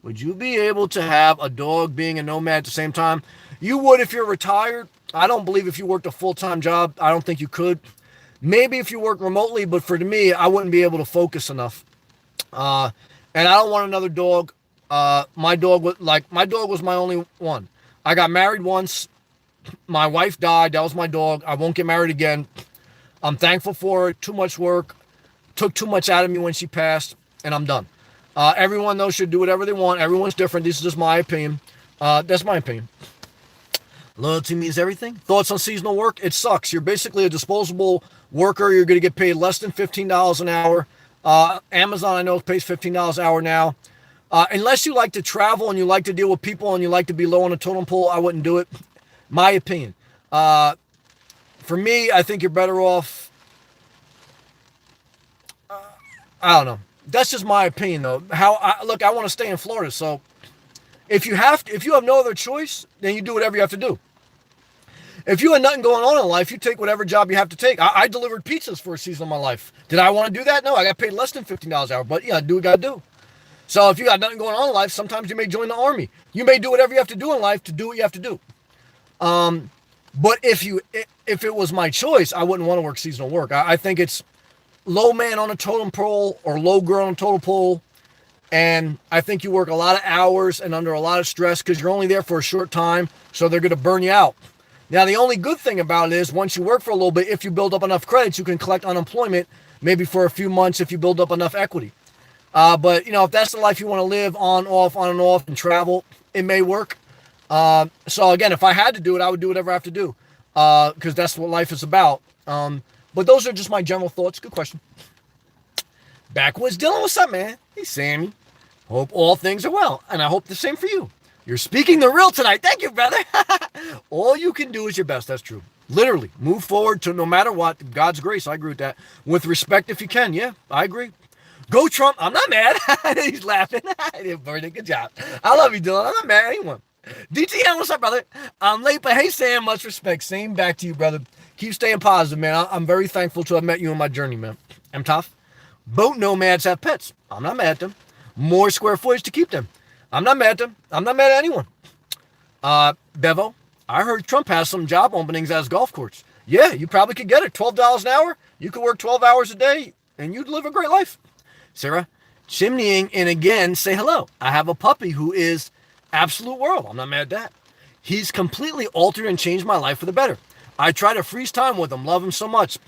would you be able to have a dog being a nomad at the same time? You would if you're retired. I don't believe if you worked a full-time job, I don't think you could. Maybe if you work remotely, but for me, I wouldn't be able to focus enough. And I don't want another dog. My dog was my only one. I got married once. My wife died. That was my dog. I won't get married again. I'm thankful for it. Too much work. Took too much out of me when she passed, and I'm done. Everyone, though, should do whatever they want. Everyone's different. This is just my opinion. That's my opinion. Loyalty means everything. Thoughts on seasonal work? It sucks. You're basically a disposable worker. You're going to get paid less than $15 an hour. Amazon, I know, pays $15 an hour now. Unless you like to travel and you like to deal with people and you like to be low on a totem pole, I wouldn't do it. My opinion. For me, I think you're better off. I don't know. That's just my opinion, though. I want to stay in Florida, so if you have no other choice, then you do whatever you have to do. If you had nothing going on in life, you take whatever job you have to take. I delivered pizzas for a season of my life. Did I want to do that? No, I got paid less than $15 an hour, but yeah, do what you got to do. So if you got nothing going on in life, sometimes you may join the army. You may do whatever you have to do in life to do what you have to do. But if it was my choice, I wouldn't want to work seasonal work. I think it's low man on a totem pole or low girl on a totem pole. And I think you work a lot of hours and under a lot of stress because you're only there for a short time. So they're going to burn you out. Now, the only good thing about it is once you work for a little bit, if you build up enough credits, you can collect unemployment maybe for a few months if you build up enough equity. But, if that's the life you want to live on and off, and travel, it may work. So, again, if I had to do it, I would do whatever I have to do because that's what life is about. But those are just my general thoughts. Good question. Backwoods Dylan, what's up, man? Hey, Sammy. Hope all things are well, and I hope the same for you. You're speaking the real tonight. Thank you, brother. All you can do is your best. That's true. Literally, move forward to no matter what. God's grace. I agree with that. With respect if you can. Yeah, I agree. Go Trump. I'm not mad. He's laughing. Good job. I love you, Dylan. I'm not mad at anyone. DTN, what's up, brother? I'm late, but hey, Sam, much respect. Same back to you, brother. Keep staying positive, man. I'm very thankful to have met you on my journey, man. I'm tough. Boat nomads have pets. I'm not mad at them. More square footage to keep them. I'm not mad at them. I'm not mad at anyone. Bevo, I heard Trump has some job openings as golf course. Yeah, you probably could get it. $12 an hour. You could work 12 hours a day, and you'd live a great life. Sarah, chimneying in again, say hello. I have a puppy who is absolute world. I'm not mad at that. He's completely altered and changed my life for the better. I try to freeze time with him. Love him so much.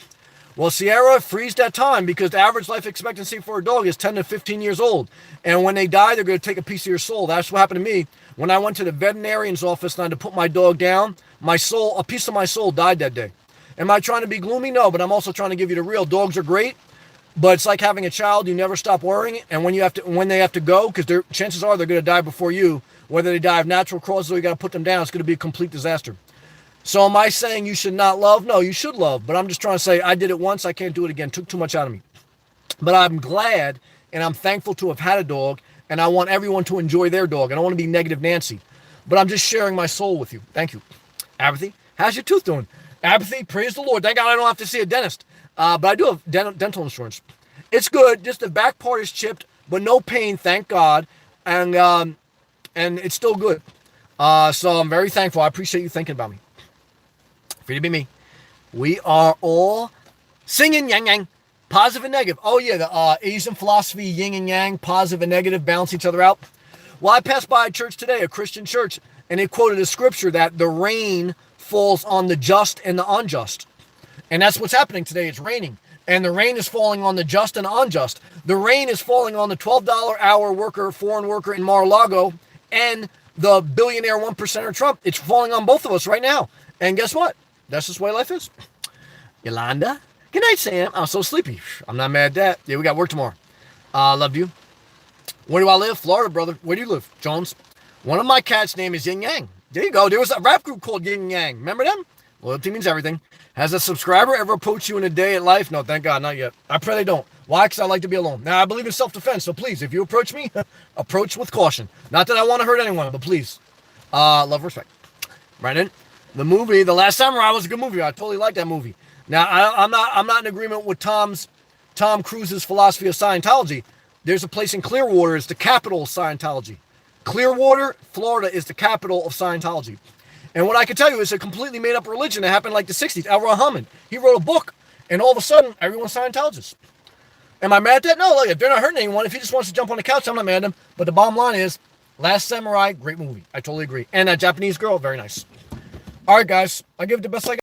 Well, Sierra, freeze that time because the average life expectancy for a dog is 10 to 15 years old. And when they die, they're going to take a piece of your soul. That's what happened to me. When I went to the veterinarian's office and I had to put my dog down, a piece of my soul died that day. Am I trying to be gloomy? No, but I'm also trying to give you the real. Dogs are great, but it's like having a child. You never stop worrying. And when they have to go, because chances are they're going to die before you, whether they die of natural causes or you got to put them down, it's going to be a complete disaster. So am I saying you should not love? No, you should love. But I'm just trying to say I did it once. I can't do it again. Took too much out of me. But I'm glad and I'm thankful to have had a dog. And I want everyone to enjoy their dog. I don't want to be negative Nancy. But I'm just sharing my soul with you. Thank you. Apathy, how's your tooth doing? Apathy, praise the Lord. Thank God I don't have to see a dentist. But I do have dental insurance. It's good. Just the back part is chipped, but no pain, thank God. And it's still good. So I'm very thankful. I appreciate you thinking about me. Free to be me. We are all singing yang yang, positive and negative. Oh yeah, the Asian philosophy, yin and yang, positive and negative, balance each other out. Well, I passed by a church today, a Christian church, and they quoted a scripture that the rain falls on the just and the unjust. And that's what's happening today. It's raining. And the rain is falling on the just and the unjust. The rain is falling on the $12 hour worker, foreign worker in Mar-a-Lago, and the billionaire 1%er Trump. It's falling on both of us right now. And guess what? That's just the way life is. Yolanda. Good night, Sam. I'm so sleepy. I'm not mad at that. Yeah, we got work tomorrow. Love you. Where do I live? Florida, brother. Where do you live? Jones. One of my cats' name is Yin Yang. There you go. There was a rap group called Yin Yang. Remember them? Loyalty means everything. Has a subscriber ever approached you in a day at life? No, thank God, not yet. I pray they don't. Why? Because I like to be alone. Now, I believe in self-defense, so please, if you approach me, approach with caution. Not that I want to hurt anyone, but please. Love, respect. Brandon. The movie, The Last Samurai, was a good movie. I totally like that movie. Now, I'm not in agreement with Tom Cruise's philosophy of Scientology. There's a place in Clearwater, it's the capital of Scientology. Clearwater, Florida is the capital of Scientology. And what I can tell you is a completely made up religion that happened like the 60s. L. Ron Hubbard, he wrote a book, and all of a sudden, everyone's Scientologists. Am I mad at that? No, look, if they're not hurting anyone, if he just wants to jump on the couch, I'm not mad at him. But the bottom line is, Last Samurai, great movie. I totally agree. And that Japanese girl, very nice. All right, guys, I give it the best I got.